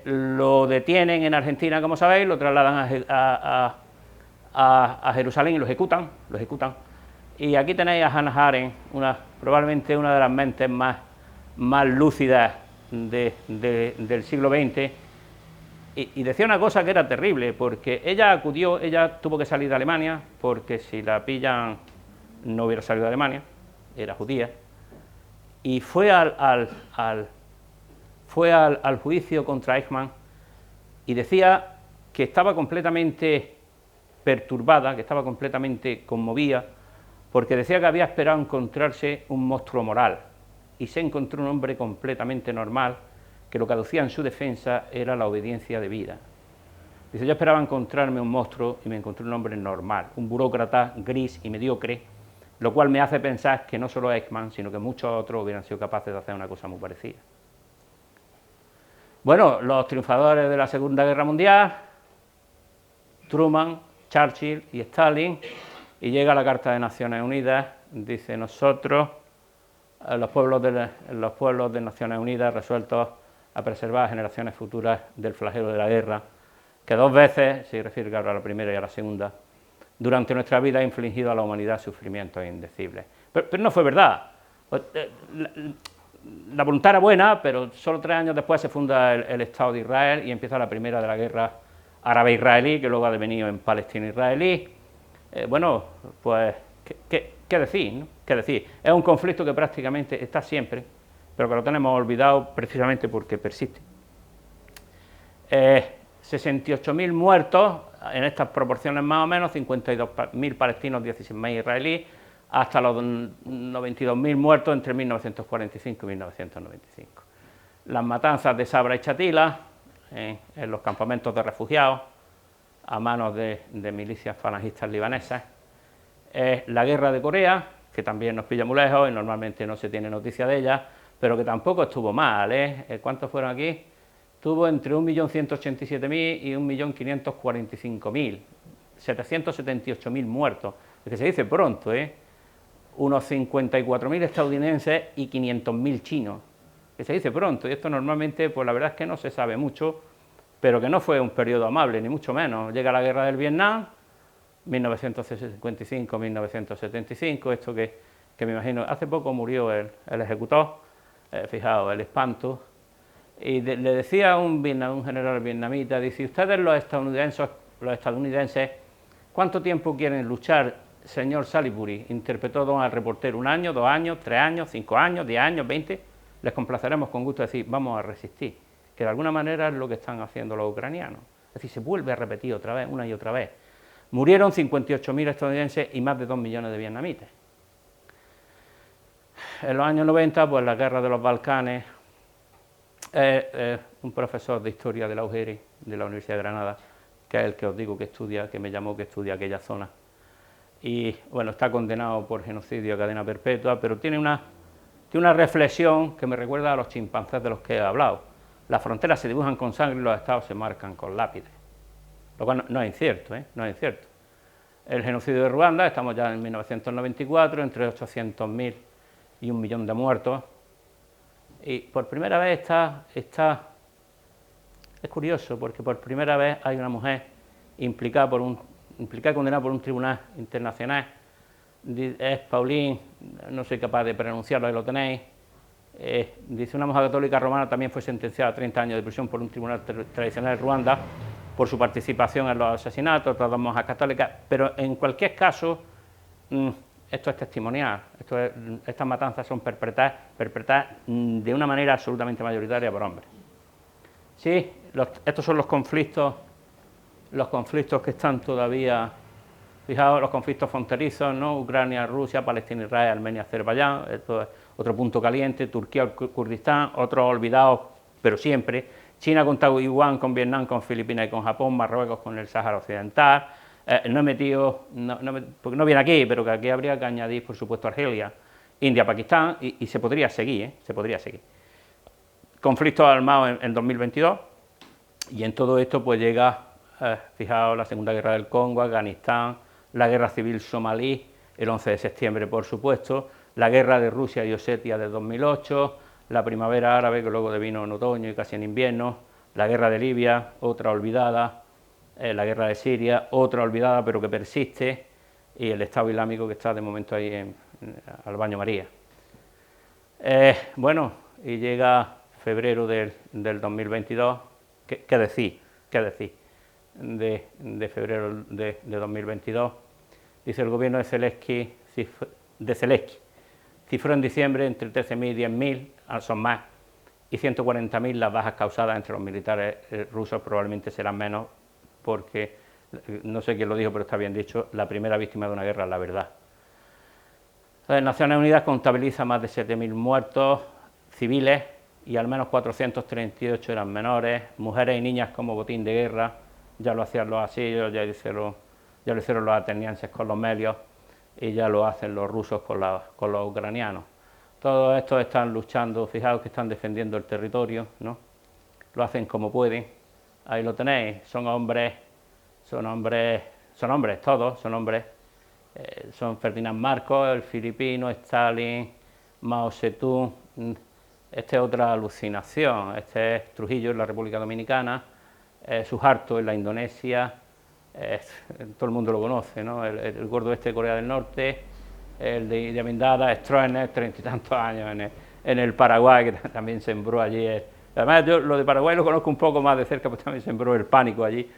Lo detienen en Argentina, como sabéis, lo trasladan a Jerusalén y lo ejecutan. Y aquí tenéis a Hannah Arendt, probablemente una de las mentes más lúcidas del siglo XX, y decía una cosa que era terrible, porque ella tuvo que salir de Alemania, porque si la pillan no hubiera salido de Alemania, era judía, y fue al juicio contra Eichmann y decía que estaba completamente perturbada, que estaba completamente conmovida, porque decía que había esperado encontrarse un monstruo moral, y se encontró un hombre completamente normal, que lo que aducía en su defensa era la obediencia debida. Dice, yo esperaba encontrarme un monstruo y me encontré un hombre normal, un burócrata gris y mediocre, lo cual me hace pensar que no solo Eichmann, sino que muchos otros hubieran sido capaces de hacer una cosa muy parecida. Bueno, los triunfadores de la Segunda Guerra Mundial, Truman, Churchill y Stalin, y llega la Carta de Naciones Unidas, dice, nosotros, los pueblos de Naciones Unidas, resueltos a preservar a generaciones futuras del flagelo de la guerra, que 2 veces, se refiere claro a la primera y a la segunda, durante nuestra vida ha infligido a la humanidad sufrimientos indecibles. Pero no fue verdad. La voluntad era buena, pero solo 3 años después se funda el Estado de Israel y empieza la primera de la guerra árabe-israelí, que luego ha devenido en Palestina-israelí. Bueno, pues, ¿qué decir, no? ¿Qué decir? Es un conflicto que prácticamente está siempre, pero que lo tenemos olvidado precisamente porque persiste. 68.000 muertos, en estas proporciones más o menos, 52.000 palestinos, 16.000 israelíes, hasta los 92.000 muertos entre 1945 y 1995. Las matanzas de Sabra y Chatila, en los campamentos de refugiados, a manos de milicias falangistas libanesas, la guerra de Corea, que también nos pilla muy lejos y normalmente no se tiene noticia de ella, pero que tampoco estuvo mal, ¿cuántos fueron aquí? Tuvo entre 1.187.000 y 1.545.000, 778.000 muertos, es que se dice pronto, unos 54.000 estadounidenses y 500.000 chinos, que se dice pronto, y esto normalmente, pues la verdad es que no se sabe mucho, pero que no fue un periodo amable, ni mucho menos. Llega la guerra del Vietnam, 1955-1975, esto que me imagino, hace poco murió el ejecutor, fijaos, el espanto, y le decía a un general vietnamita, dice, ustedes los estadounidenses, ¿cuánto tiempo quieren luchar, señor Salisbury? Interpretó don al reportero, 1 año, 2 años, 3 años, 5 años, 10 años, 20, les complaceremos con gusto decir, vamos a resistir, que de alguna manera es lo que están haciendo los ucranianos, es decir, se vuelve a repetir otra vez, una y otra vez. Murieron 58.000 estadounidenses y más de 2 millones de vietnamitas. En los años 90, pues la guerra de los Balcanes, un profesor de historia de la UGR, de la Universidad de Granada, que es el que os digo que estudia, que me llamó que estudia aquella zona, y bueno, está condenado por genocidio a cadena perpetua, pero tiene una reflexión que me recuerda a los chimpancés de los que he hablado. Las fronteras se dibujan con sangre y los estados se marcan con lápices. Lo cual no es incierto, no es incierto. El genocidio de Ruanda, estamos ya en 1994, entre 800.000 y 1 millón de muertos, y por primera vez es curioso, porque por primera vez hay una mujer implicada y condenada por un tribunal internacional, es Pauline, no soy capaz de pronunciarlo, ahí lo tenéis, dice, una mujer católica romana también fue sentenciada a 30 años de prisión por un tribunal tradicional de Ruanda, por su participación en los asesinatos, otras 2 monjas católicas, pero en cualquier caso, esto es testimonial, estas matanzas son perpetradas de una manera absolutamente mayoritaria por hombres. Sí, estos son los conflictos que están todavía, fijaos, los conflictos fronterizos, ¿no? Ucrania, Rusia, Palestina, Israel, Armenia, Azerbaiyán, esto es otro punto caliente, Turquía, Kurdistán, otros olvidados pero siempre. China con Taiwán, con Vietnam, con Filipinas y con Japón, Marruecos con el Sáhara Occidental. No he metido, porque no viene aquí, pero que aquí habría que añadir, por supuesto, Argelia, India, Pakistán, y se podría seguir, se podría seguir. Conflictos armados en 2022, y en todo esto pues llega, fijaos, la Segunda Guerra del Congo, Afganistán, la Guerra Civil Somalí, el 11 de septiembre, por supuesto, la Guerra de Rusia y Osetia de 2008, la Primavera Árabe, que luego devino en otoño y casi en invierno, la Guerra de Libia, otra olvidada, la Guerra de Siria, otra olvidada pero que persiste, y el Estado Islámico que está de momento ahí al baño María. Bueno, y llega febrero del 2022, ¿qué decir? ¿Qué decir de febrero de 2022? Dice el gobierno de Zelensky cifró en diciembre entre 13.000 y 10.000, son más, y 140.000 las bajas causadas entre los militares rusos, probablemente serán menos, porque, no sé quién lo dijo, pero está bien dicho, la primera víctima de una guerra es la verdad. Las Naciones Unidas contabiliza más de 7.000 muertos civiles, y al menos 438 eran menores, mujeres y niñas como botín de guerra, ya lo hacían los asirios, ya lo hicieron los atenienses con los melios, y ya lo hacen los rusos con los ucranianos. Todos estos están luchando, fijaos que están defendiendo el territorio, ¿no? Lo hacen como pueden, ahí lo tenéis, son hombres todos, son hombres, son Ferdinand Marcos, el filipino, Stalin, Mao Zedong, esta es otra alucinación, este es Trujillo en la República Dominicana, Suharto en la Indonesia, todo el mundo lo conoce, ¿no? El gordo este de Corea del Norte, el de Idi Amin Dada, Stroessner, 30 y tantos años en el Paraguay, que también sembró allí. Además, yo lo de Paraguay lo conozco un poco más de cerca, porque también sembró el pánico allí.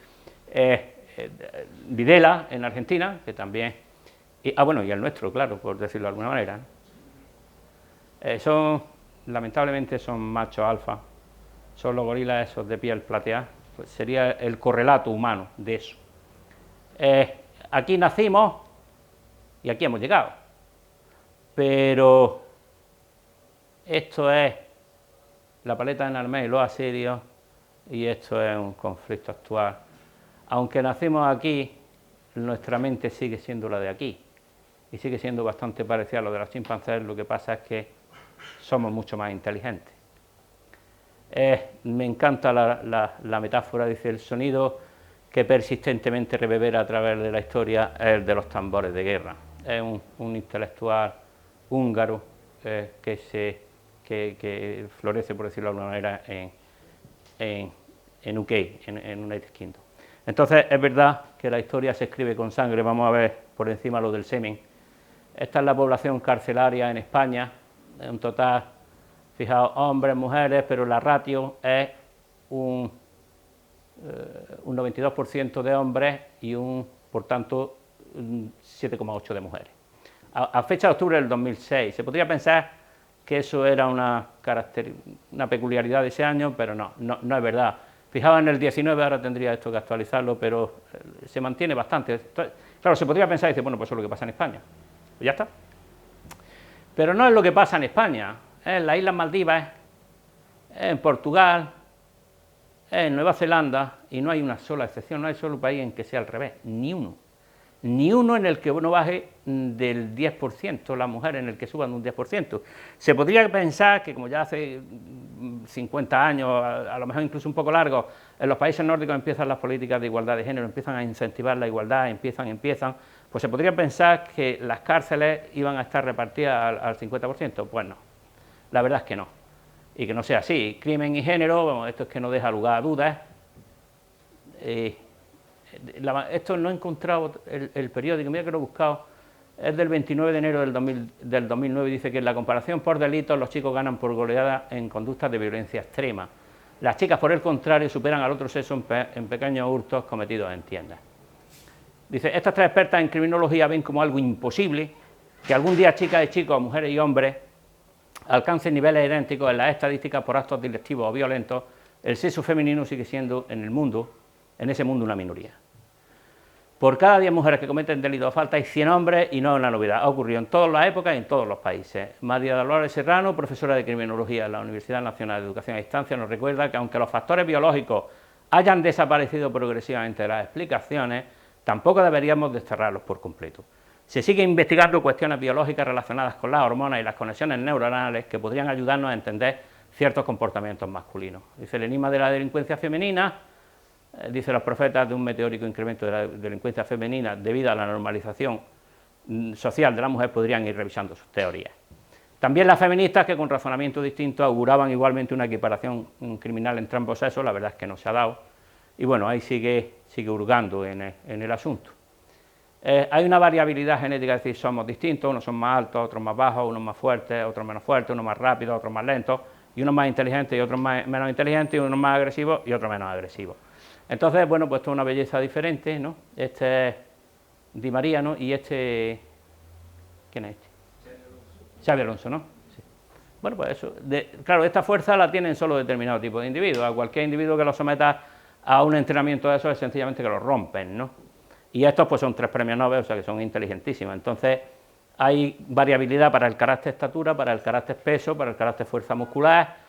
Videla en Argentina, que también. Bueno, y el nuestro, claro, por decirlo de alguna manera, ¿no? Lamentablemente son machos alfa, son los gorilas esos de piel plateada, pues sería el correlato humano de eso. Aquí nacimos y aquí hemos llegado, pero esto es la paleta de Narmé y los asirios, y esto es un conflicto actual. Aunque nacimos aquí, nuestra mente sigue siendo la de aquí, y sigue siendo bastante parecida a lo de los chimpancés, lo que pasa es que somos mucho más inteligentes. Me encanta la metáfora, dice, el sonido que persistentemente reverbera a través de la historia es el de los tambores de guerra. Es un intelectual húngaro que florece, por decirlo de alguna manera, en UK, en United Kingdom. Entonces, es verdad que la historia se escribe con sangre. Vamos a ver por encima lo del semen. Esta es la población carcelaria en España, en total, fijaos, hombres, mujeres, pero la ratio es un 92% de hombres y por tanto, 7,8% de mujeres. A fecha de octubre del 2006, se podría pensar que eso era una peculiaridad de ese año, pero no es verdad. Fijaos en el 19, ahora tendría esto que actualizarlo, pero se mantiene bastante. Claro, se podría pensar y decir, bueno, pues eso es lo que pasa en España. Pues ya está. Pero no es lo que pasa en España, es en las Islas Maldivas, es en Portugal, es en Nueva Zelanda, y no hay una sola excepción, no hay solo país en que sea al revés, ni uno. Ni uno en el que no baje del 10%, la mujer en el que suban un 10%. Se podría pensar que, como ya hace 50 años, a lo mejor incluso un poco largo, en los países nórdicos empiezan las políticas de igualdad de género, empiezan a incentivar la igualdad, empiezan, pues se podría pensar que las cárceles iban a estar repartidas al 50%, pues no, la verdad es que no, y que no sea así. Crimen y género, bueno, esto es que no deja lugar a dudas. Esto no he encontrado el periódico, mira que lo he buscado, es del 29 de enero del 2009, dice que en la comparación por delitos los chicos ganan por goleada en conductas de violencia extrema. Las chicas, por el contrario, superan al otro sexo en pequeños hurtos cometidos en tiendas. Dice, estas tres expertas en criminología ven como algo imposible que algún día chicas y chicos, mujeres y hombres, alcancen niveles idénticos en las estadísticas por actos delictivos o violentos. El sexo femenino sigue siendo en ese mundo una minoría. Por cada 10 mujeres que cometen delito o falta hay 100 hombres y no es una novedad, ha ocurrido en todas las épocas y en todos los países. María Dolores Serrano, profesora de Criminología en la Universidad Nacional de Educación a Distancia, nos recuerda que aunque los factores biológicos hayan desaparecido progresivamente de las explicaciones, tampoco deberíamos desterrarlos por completo. Se sigue investigando cuestiones biológicas relacionadas con las hormonas y las conexiones neuronales que podrían ayudarnos a entender ciertos comportamientos masculinos. Dice el enigma de la delincuencia femenina. Dice los profetas de un meteórico incremento de la delincuencia femenina debido a la normalización social de la mujer podrían ir revisando sus teorías. También las feministas que con razonamiento distinto auguraban igualmente una equiparación criminal entre ambos sexos, la verdad es que no se ha dado, y bueno, ahí sigue hurgando en el asunto. Hay una variabilidad genética, es decir, somos distintos, unos son más altos, otros más bajos, unos más fuertes, otros menos fuertes, unos más rápidos, otros más lentos, y unos más inteligentes y otros menos inteligentes, y unos más agresivos y otros menos agresivos. Entonces, bueno, pues esto es una belleza diferente, ¿no? Este es Di María, ¿no? Y este, ¿quién es este? Xabi Alonso, ¿no? Sí. Bueno, pues eso, claro, esta fuerza la tienen solo determinado tipo de individuos, a cualquier individuo que lo someta a un entrenamiento de eso es sencillamente que lo rompen, ¿no? Y estos pues son 3 premios Nobel, o sea que son inteligentísimos, entonces hay variabilidad para el carácter estatura, para el carácter peso, para el carácter fuerza muscular,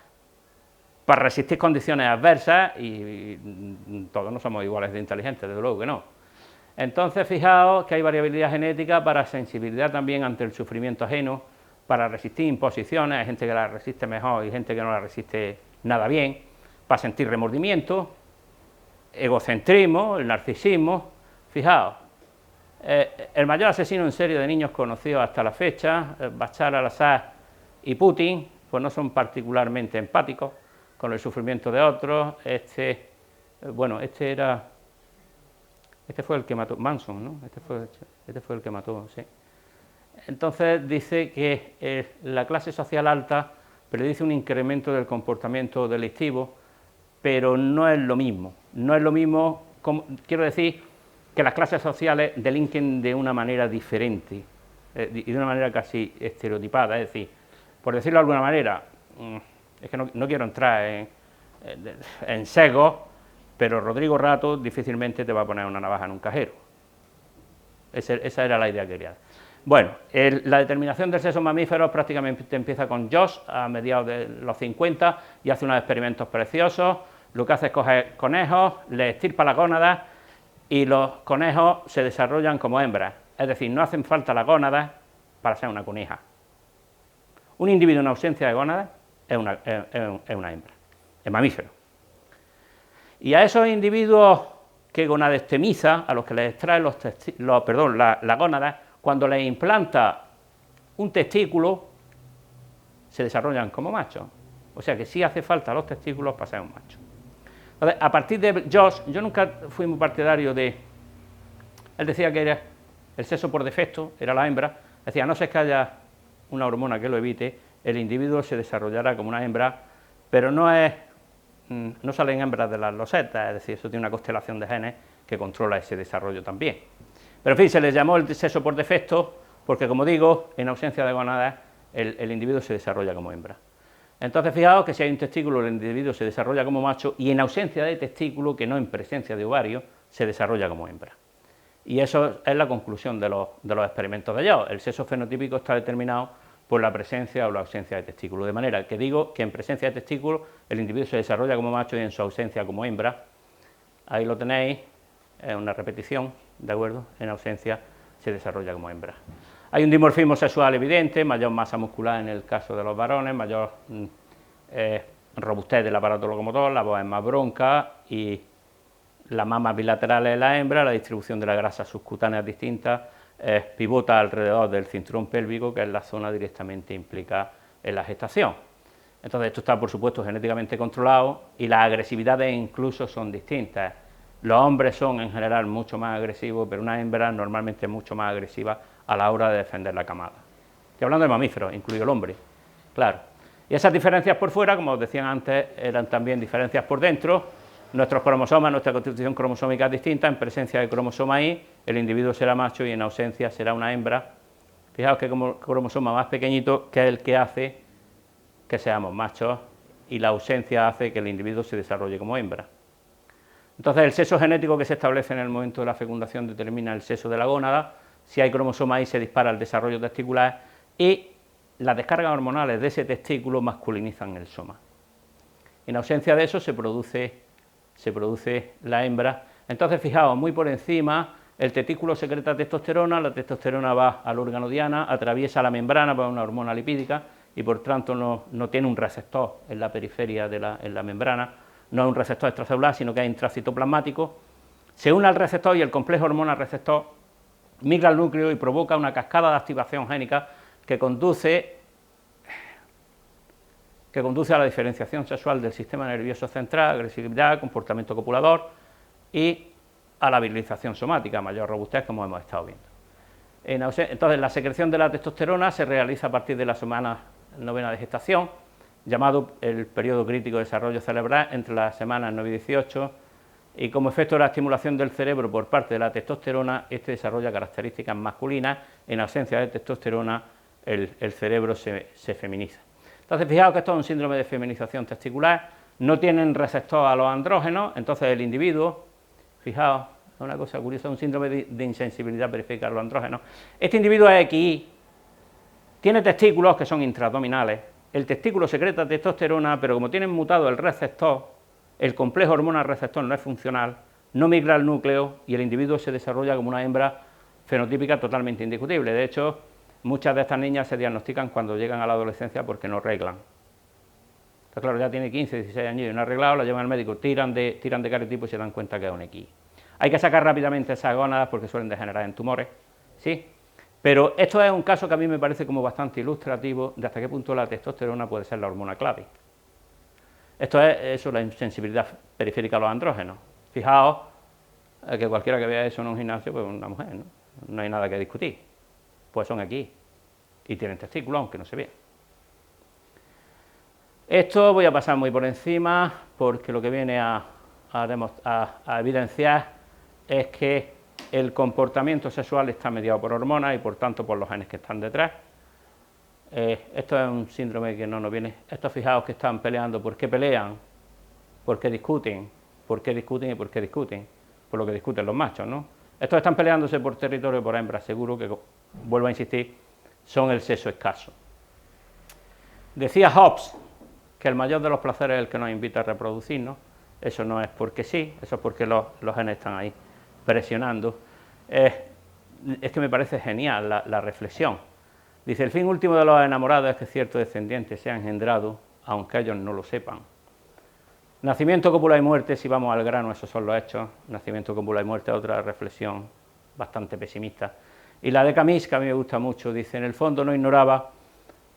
para resistir condiciones adversas y todos no somos iguales de inteligentes, desde luego que no. Entonces, fijaos que hay variabilidad genética para sensibilidad también ante el sufrimiento ajeno, para resistir imposiciones, hay gente que la resiste mejor y gente que no la resiste nada bien, para sentir remordimiento, egocentrismo, el narcisismo. Fijaos, el mayor asesino en serie de niños conocidos hasta la fecha, Bashar al-Assad y Putin, pues no son particularmente empáticos con el sufrimiento de otros. Este fue el que mató, Manson, ¿no? Este fue el que mató, sí. Entonces dice que la clase social alta predice un incremento del comportamiento delictivo, pero no es lo mismo, quiero decir que las clases sociales delinquen de una manera diferente y de una manera casi estereotipada, es decir, por decirlo de alguna manera, es que no quiero entrar en sesgos, pero Rodrigo Rato difícilmente te va a poner una navaja en un cajero. Esa era la idea que quería dar. Bueno, la determinación del sexo mamífero prácticamente empieza con Josh a mediados de los 50 y hace unos experimentos preciosos. Lo que hace es coger conejos, les estirpa las gónadas y los conejos se desarrollan como hembras, es decir, no hacen falta las gónadas para ser una coneja. Un individuo en ausencia de gónadas es una hembra, es mamífero. Y a esos individuos que gonadectomiza, a los que les extrae las gónadas, cuando les implanta un testículo, se desarrollan como machos. O sea que sí hace falta los testículos para ser un macho. Entonces, a partir de Josh, yo nunca fui muy partidario de... Él decía que era el sexo por defecto, era la hembra. Decía, no sé que haya una hormona que lo evite, el individuo se desarrollará como una hembra, pero no salen hembras de las losetas, es decir, eso tiene una constelación de genes que controla ese desarrollo también. Pero en fin, se les llamó el sexo por defecto porque, como digo, en ausencia de gonadas, el individuo se desarrolla como hembra. Entonces, fijaos que si hay un testículo, el individuo se desarrolla como macho, y en ausencia de testículo, que no en presencia de ovario, se desarrolla como hembra. Y eso es la conclusión de los experimentos de Josh. El sexo fenotípico está determinado por la presencia o la ausencia de testículo. De manera que digo que en presencia de testículo, el individuo se desarrolla como macho y en su ausencia como hembra. Ahí lo tenéis, es una repetición, ¿de acuerdo? En ausencia se desarrolla como hembra. Hay un dimorfismo sexual evidente, mayor masa muscular en el caso de los varones, mayor robustez del aparato locomotor, la voz es más bronca y las mamas bilaterales en la hembra, la distribución de la grasa subcutánea es distinta, pivota alrededor del cinturón pélvico, que es la zona directamente implicada en la gestación. Entonces esto está, por supuesto, genéticamente controlado y las agresividades incluso son distintas. Los hombres son en general mucho más agresivos, pero una hembra normalmente es mucho más agresiva a la hora de defender la camada. Estoy hablando de mamíferos, incluido el hombre, claro. Y esas diferencias por fuera, como os decían antes, eran también diferencias por dentro. Nuestros cromosomas, nuestra constitución cromosómica es distinta. En presencia de cromosoma Y, el individuo será macho y en ausencia será una hembra. Fijaos que como cromosoma más pequeñito, que es el que hace que seamos machos, y la ausencia hace que el individuo se desarrolle como hembra. Entonces, el sexo genético que se establece en el momento de la fecundación determina el sexo de la gónada. Si hay cromosoma ahí, se dispara el desarrollo testicular y las descargas hormonales de ese testículo masculinizan el soma. En ausencia de eso se produce la hembra. Entonces, fijaos, muy por encima, el testículo secreta testosterona, la testosterona va al órgano diana, atraviesa la membrana por una hormona lipídica y por tanto no tiene un receptor en la periferia en la membrana, no es un receptor extracelular, sino que es intracitoplasmático. Se une al receptor y el complejo hormona-receptor migra al núcleo y provoca una cascada de activación génica que conduce a la diferenciación sexual del sistema nervioso central, agresividad, comportamiento copulador y a la virilización somática, mayor robustez, como hemos estado viendo. Entonces, la secreción de la testosterona se realiza a partir de la semana 9 de gestación, llamado el periodo crítico de desarrollo cerebral, entre las semanas 9 y 18, y como efecto de la estimulación del cerebro por parte de la testosterona, este desarrolla características masculinas. En ausencia de testosterona, el cerebro se feminiza. Entonces, fijaos que esto es un síndrome de feminización testicular, no tienen receptor a los andrógenos, entonces el individuo, fijaos, es una cosa curiosa, un síndrome de insensibilidad periférica a los andrógenos. Este individuo es XY, tiene testículos que son intraabdominales, el testículo secreta testosterona, pero como tienen mutado el receptor, el complejo hormona-receptor no es funcional, no migra al núcleo y el individuo se desarrolla como una hembra fenotípica totalmente indiscutible. De hecho, muchas de estas niñas se diagnostican cuando llegan a la adolescencia porque no arreglan. Entonces, claro, ya tiene 15, 16 años y no ha arreglado, la llevan al médico, tiran de cariotipo y se dan cuenta que es un X. Hay que sacar rápidamente esas gónadas porque suelen degenerar en tumores, ¿sí? Pero esto es un caso que a mí me parece como bastante ilustrativo de hasta qué punto la testosterona puede ser la hormona clave. Esto es eso, la insensibilidad periférica a los andrógenos. Fijaos que cualquiera que vea eso en un gimnasio, pues una mujer, ¿no? No hay nada que discutir. Pues son aquí y tienen testículos, aunque no se vean. Esto voy a pasar muy por encima porque lo que viene a evidenciar es que el comportamiento sexual está mediado por hormonas y por tanto por los genes que están detrás. Esto es un síndrome que no nos viene. Estos, fijaos que están peleando. ¿Por qué pelean? ¿Por qué discuten? ¿Por qué discuten y por qué discuten? Por lo que discuten los machos, ¿no? Estos están peleándose por territorio, por hembras, seguro que, vuelvo a insistir, son el sexo escaso. Decía Hobbes que el mayor de los placeres es el que nos invita a reproducirnos. Eso no es porque sí, eso es porque los genes están ahí presionando. Es que me parece genial la reflexión. Dice, el fin último de los enamorados es que cierto descendiente sea engendrado, aunque ellos no lo sepan. Nacimiento, cópula y muerte, si vamos al grano, esos son los hechos. Nacimiento, cópula y muerte, otra reflexión bastante pesimista. Y la de Camus, que a mí me gusta mucho, dice, en el fondo no ignoraba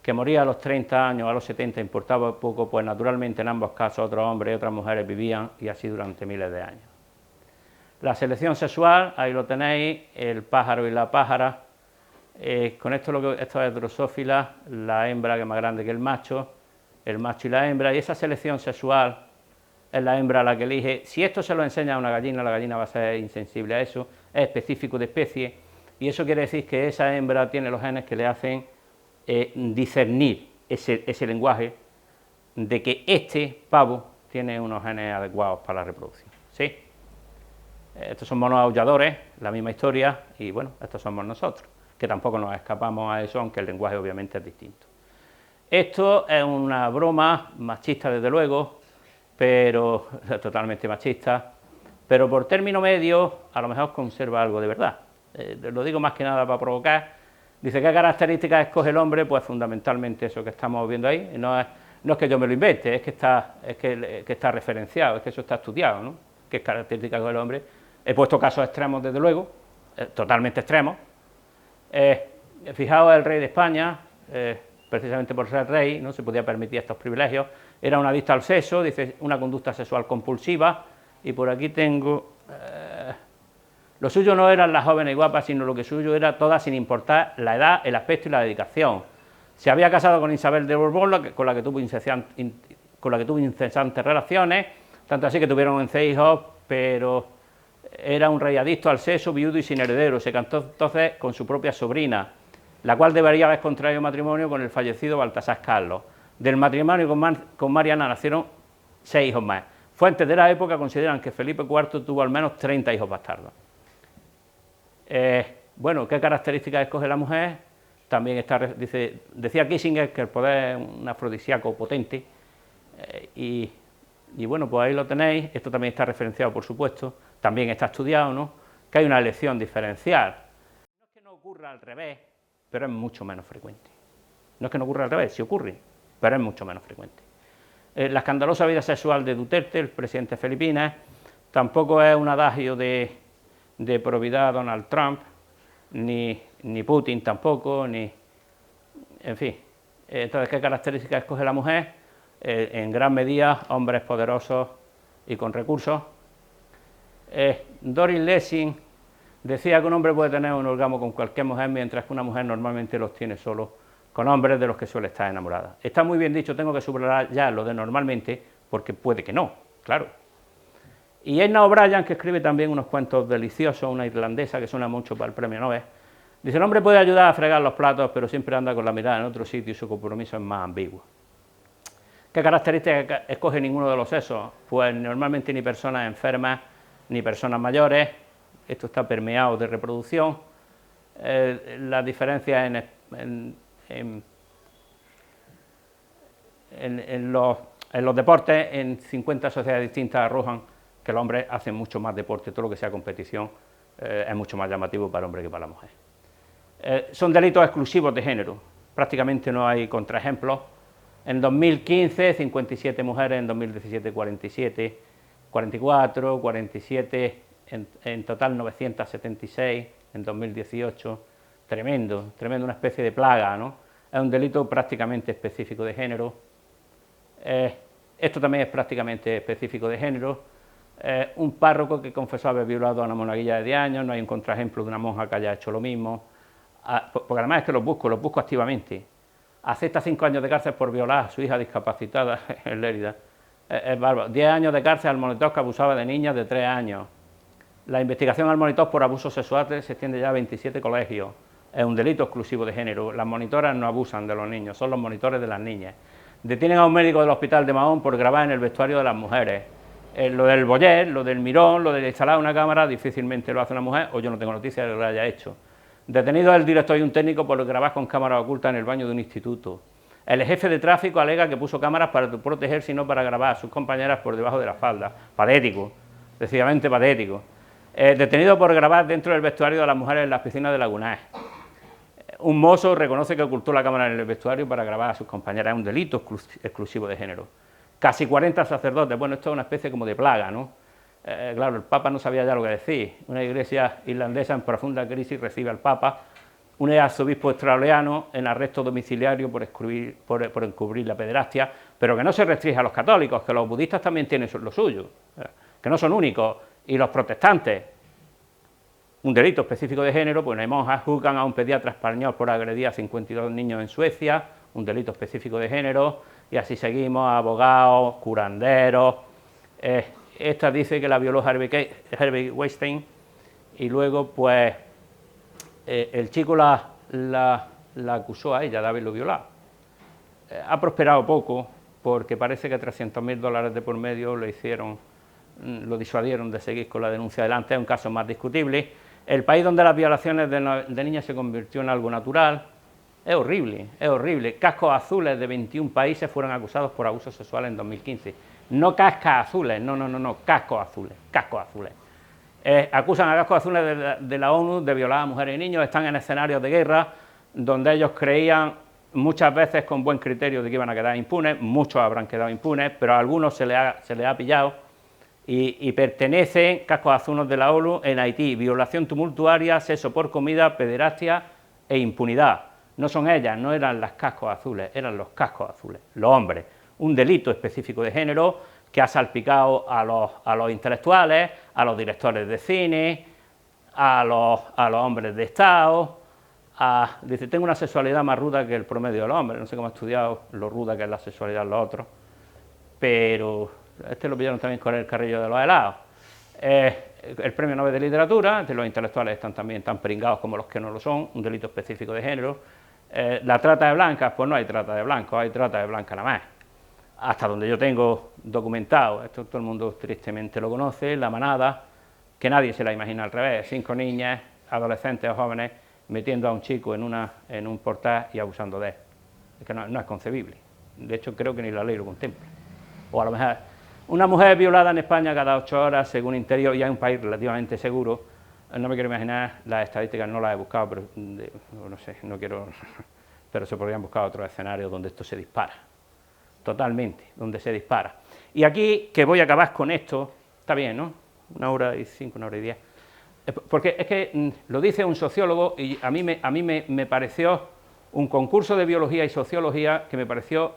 que moría a los 30 años, a los 70 importaba poco, pues naturalmente en ambos casos otros hombres y otras mujeres vivían y así durante miles de años. La selección sexual, ahí lo tenéis, el pájaro y la pájara. Con esto, esto es drosófila, la hembra que es más grande que el macho y la hembra, y esa selección sexual es la hembra la que elige. Si esto se lo enseña a una gallina, la gallina va a ser insensible a eso, es específico de especie, y eso quiere decir que esa hembra tiene los genes que le hacen discernir ese lenguaje de que este pavo tiene unos genes adecuados para la reproducción, ¿sí? Estos son monos aulladores, la misma historia, y bueno, estos somos nosotros, que tampoco nos escapamos a eso, aunque el lenguaje obviamente es distinto. Esto es una broma machista, desde luego, pero totalmente machista, pero por término medio a lo mejor conserva algo de verdad. Lo digo más que nada para provocar. Dice, ¿qué características escoge el hombre? Pues fundamentalmente eso que estamos viendo ahí. No es que yo me lo invente, es que está referenciado, es que eso está estudiado, ¿no? ¿Qué características escoge el hombre? He puesto casos extremos, desde luego, totalmente extremos. Fijaos, el rey de España, precisamente por ser rey, no se podía permitir estos privilegios, era un adicto al sexo, dice, una conducta sexual compulsiva, y por aquí tengo... Lo suyo no eran las jóvenes y guapas, sino lo que suyo era todas sin importar la edad, el aspecto y la dedicación. Se había casado con Isabel de Borbón, con la que tuvo incesantes relaciones, tanto así que tuvieron 11 hijos, pero era un rey adicto al sexo, viudo y sin heredero. Se casó entonces con su propia sobrina, la cual debería haber contraído matrimonio con el fallecido Baltasar Carlos. Del matrimonio con Mariana nacieron 6 hijos más. Fuentes de la época consideran que Felipe IV tuvo al menos 30 hijos bastardos. Bueno, ¿qué características escoge la mujer? También está, decía Kissinger que el poder es un afrodisíaco potente, y bueno, pues ahí lo tenéis. Esto también está referenciado, por supuesto, también está estudiado, ¿no?, que hay una elección diferencial. No es que no ocurra al revés, pero es mucho menos frecuente. No es que no ocurra al revés, sí ocurre, pero es mucho menos frecuente. La escandalosa vida sexual de Duterte, el presidente de Filipinas, tampoco es un adagio de probidad Donald Trump, ni Putin tampoco, en fin. Entonces, ¿qué características escoge la mujer? En gran medida, hombres poderosos y con recursos. Doris Lessing decía que un hombre puede tener un orgasmo con cualquier mujer, mientras que una mujer normalmente los tiene solo con hombres de los que suele estar enamorada. Está muy bien dicho, tengo que subrayar ya lo de normalmente, porque puede que no, claro. Y Edna O'Brien, que escribe también unos cuentos deliciosos, una irlandesa que suena mucho para el premio Nobel, dice: el hombre puede ayudar a fregar los platos, pero siempre anda con la mirada en otro sitio y su compromiso es más ambiguo. ¿Qué características escoge ninguno de los sexos? Pues normalmente ni personas enfermas, ni personas mayores. Esto está permeado de reproducción. La diferencia en los deportes, en 50 sociedades distintas arrojan que los hombres hacen mucho más deporte, todo lo que sea competición es mucho más llamativo para el hombre que para la mujer. Son delitos exclusivos de género, prácticamente no hay contraejemplos. En 2015, 57 mujeres, en 2017, 47, 44, 47, en total 976, en 2018, tremendo, una especie de plaga, ¿no? Es un delito prácticamente específico de género. Esto también es prácticamente específico de género. Un párroco que confesó haber violado a una monaguilla de 10 años, no hay un contraejemplo de una monja que haya hecho lo mismo, porque además es que los busco activamente. Acepta 5 años de cárcel por violar a su hija discapacitada en Lérida. Es bárbaro. 10 años de cárcel al monitor que abusaba de niñas de 3 años. La investigación al monitor por abuso sexual se extiende ya a 27 colegios. Es un delito exclusivo de género. Las monitoras no abusan de los niños, son los monitores de las niñas. Detienen a un médico del hospital de Mahón por grabar en el vestuario de las mujeres. Lo del boyer, lo del mirón, lo de instalar una cámara, difícilmente lo hace una mujer, o yo no tengo noticia de que lo haya hecho. Detenido el director y un técnico por grabar con cámara oculta en el baño de un instituto. El jefe de tráfico alega que puso cámaras para protegerse y no para grabar a sus compañeras por debajo de la falda. Patético, sencillamente patético. Detenido por grabar dentro del vestuario de las mujeres en las piscinas de Lagunas. Un mozo reconoce que ocultó la cámara en el vestuario para grabar a sus compañeras. Es un delito exclusivo de género. Casi 40 sacerdotes, bueno, esto es una especie como de plaga, ¿no? Claro, el Papa no sabía ya lo que decir. Una iglesia irlandesa en profunda crisis recibe al Papa. Un arzobispo australiano en arresto domiciliario por encubrir la pederastia, pero que no se restringe a los católicos, que los budistas también tienen lo suyo, que no son únicos, y los protestantes. Un delito específico de género, pues no hay monjas, juzgan a un pediatra español por agredir a 52 niños en Suecia, un delito específico de género, y así seguimos, abogados, curanderos. Esta dice que la violó Harvey Weinstein, y luego pues el chico la acusó a ella de haberlo violado. Ha prosperado poco, porque parece que $300.000 de por medio lo disuadieron de seguir con la denuncia adelante. Es un caso más discutible. El país donde las violaciones de niñas se convirtió en algo natural. Es horrible, es horrible. Cascos azules de 21 países fueron acusados por abuso sexual en 2015. No cascas azules, no, cascos azules, acusan a cascos azules de la ONU de violar a mujeres y niños. Están en escenarios de guerra donde ellos creían, muchas veces con buen criterio, de que iban a quedar impunes. Muchos habrán quedado impunes, pero a algunos se les ha pillado, y pertenecen, cascos azules de la ONU, en Haití: violación tumultuaria, sexo por comida, pederastia e impunidad. No son ellas, no eran las cascos azules, eran los cascos azules, los hombres. Un delito específico de género que ha salpicado a los intelectuales, a los directores de cine, a los hombres de Estado. Dice: tengo una sexualidad más ruda que el promedio de los hombres. No sé cómo ha estudiado lo ruda que es la sexualidad de los otros, pero lo pillaron también con el carrillo de los helados. El premio Nobel de Literatura, los intelectuales están también tan pringados como los que no lo son, un delito específico de género. La trata de blancas, pues no hay trata de blancos, hay trata de blancas nada más. hasta donde yo tengo documentado, esto todo el mundo tristemente lo conoce, La Manada, que nadie se la imagina al revés, 5 niñas, adolescentes o jóvenes, metiendo a un chico en un portal y abusando de él. Es que no es concebible. De hecho, creo que ni la ley lo contempla. O a lo mejor, una mujer violada en España cada 8 horas, según Interior, ya es un país relativamente seguro. No me quiero imaginar, las estadísticas no las he buscado, pero no sé, no quiero, pero se podrían buscar otros escenarios donde esto se dispara. Totalmente, donde se dispara. Y aquí, que voy a acabar con esto, está bien, ¿no? 1 hora y 5, 1 hora y 10. Porque es que lo dice un sociólogo y a mí me pareció un concurso de biología y sociología que me pareció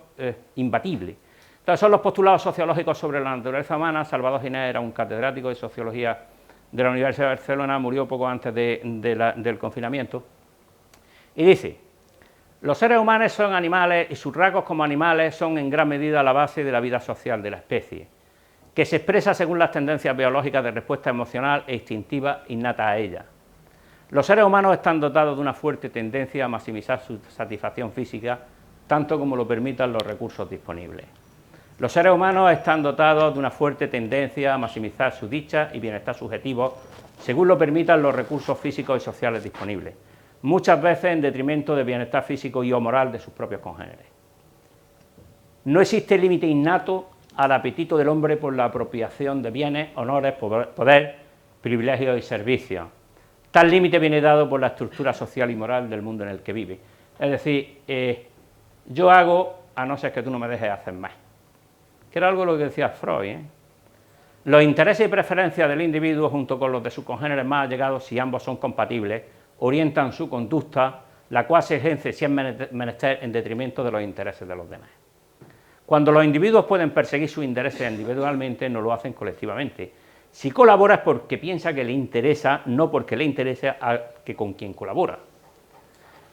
imbatible. Entonces son los postulados sociológicos sobre la naturaleza humana. Salvador Ginés era un catedrático de sociología de la Universidad de Barcelona, murió poco antes del confinamiento, y dice: los seres humanos son animales y sus rasgos como animales son en gran medida la base de la vida social de la especie, que se expresa según las tendencias biológicas de respuesta emocional e instintiva innata a ella. Los seres humanos están dotados de una fuerte tendencia a maximizar su satisfacción física, tanto como lo permitan los recursos disponibles. Los seres humanos están dotados de una fuerte tendencia a maximizar su dicha y bienestar subjetivo, según lo permitan los recursos físicos y sociales disponibles, muchas veces en detrimento del bienestar físico y o moral de sus propios congéneres. No existe límite innato al apetito del hombre por la apropiación de bienes, honores, poder, privilegios y servicios. Tal límite viene dado por la estructura social y moral del mundo en el que vive. Es decir, yo hago a no ser que tú no me dejes hacer más. Que era algo lo que decía Freud. Los intereses y preferencias del individuo junto con los de sus congéneres más allegados, si ambos son compatibles, orientan su conducta, la cual se ejerce si es menester en detrimento de los intereses de los demás. Cuando los individuos pueden perseguir sus intereses individualmente, no lo hacen colectivamente. Si colabora es porque piensa que le interesa, no porque le interesa que con quien colabora.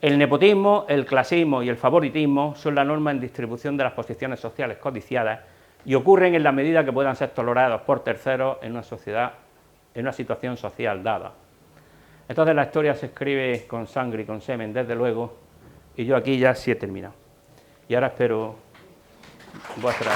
El nepotismo, el clasismo y el favoritismo son la norma en distribución de las posiciones sociales codiciadas y ocurren en la medida que puedan ser tolerados por terceros en una sociedad, en una situación social dada. Entonces la historia se escribe con sangre y con semen, desde luego, y yo aquí ya sí he terminado. Y ahora espero vuestra...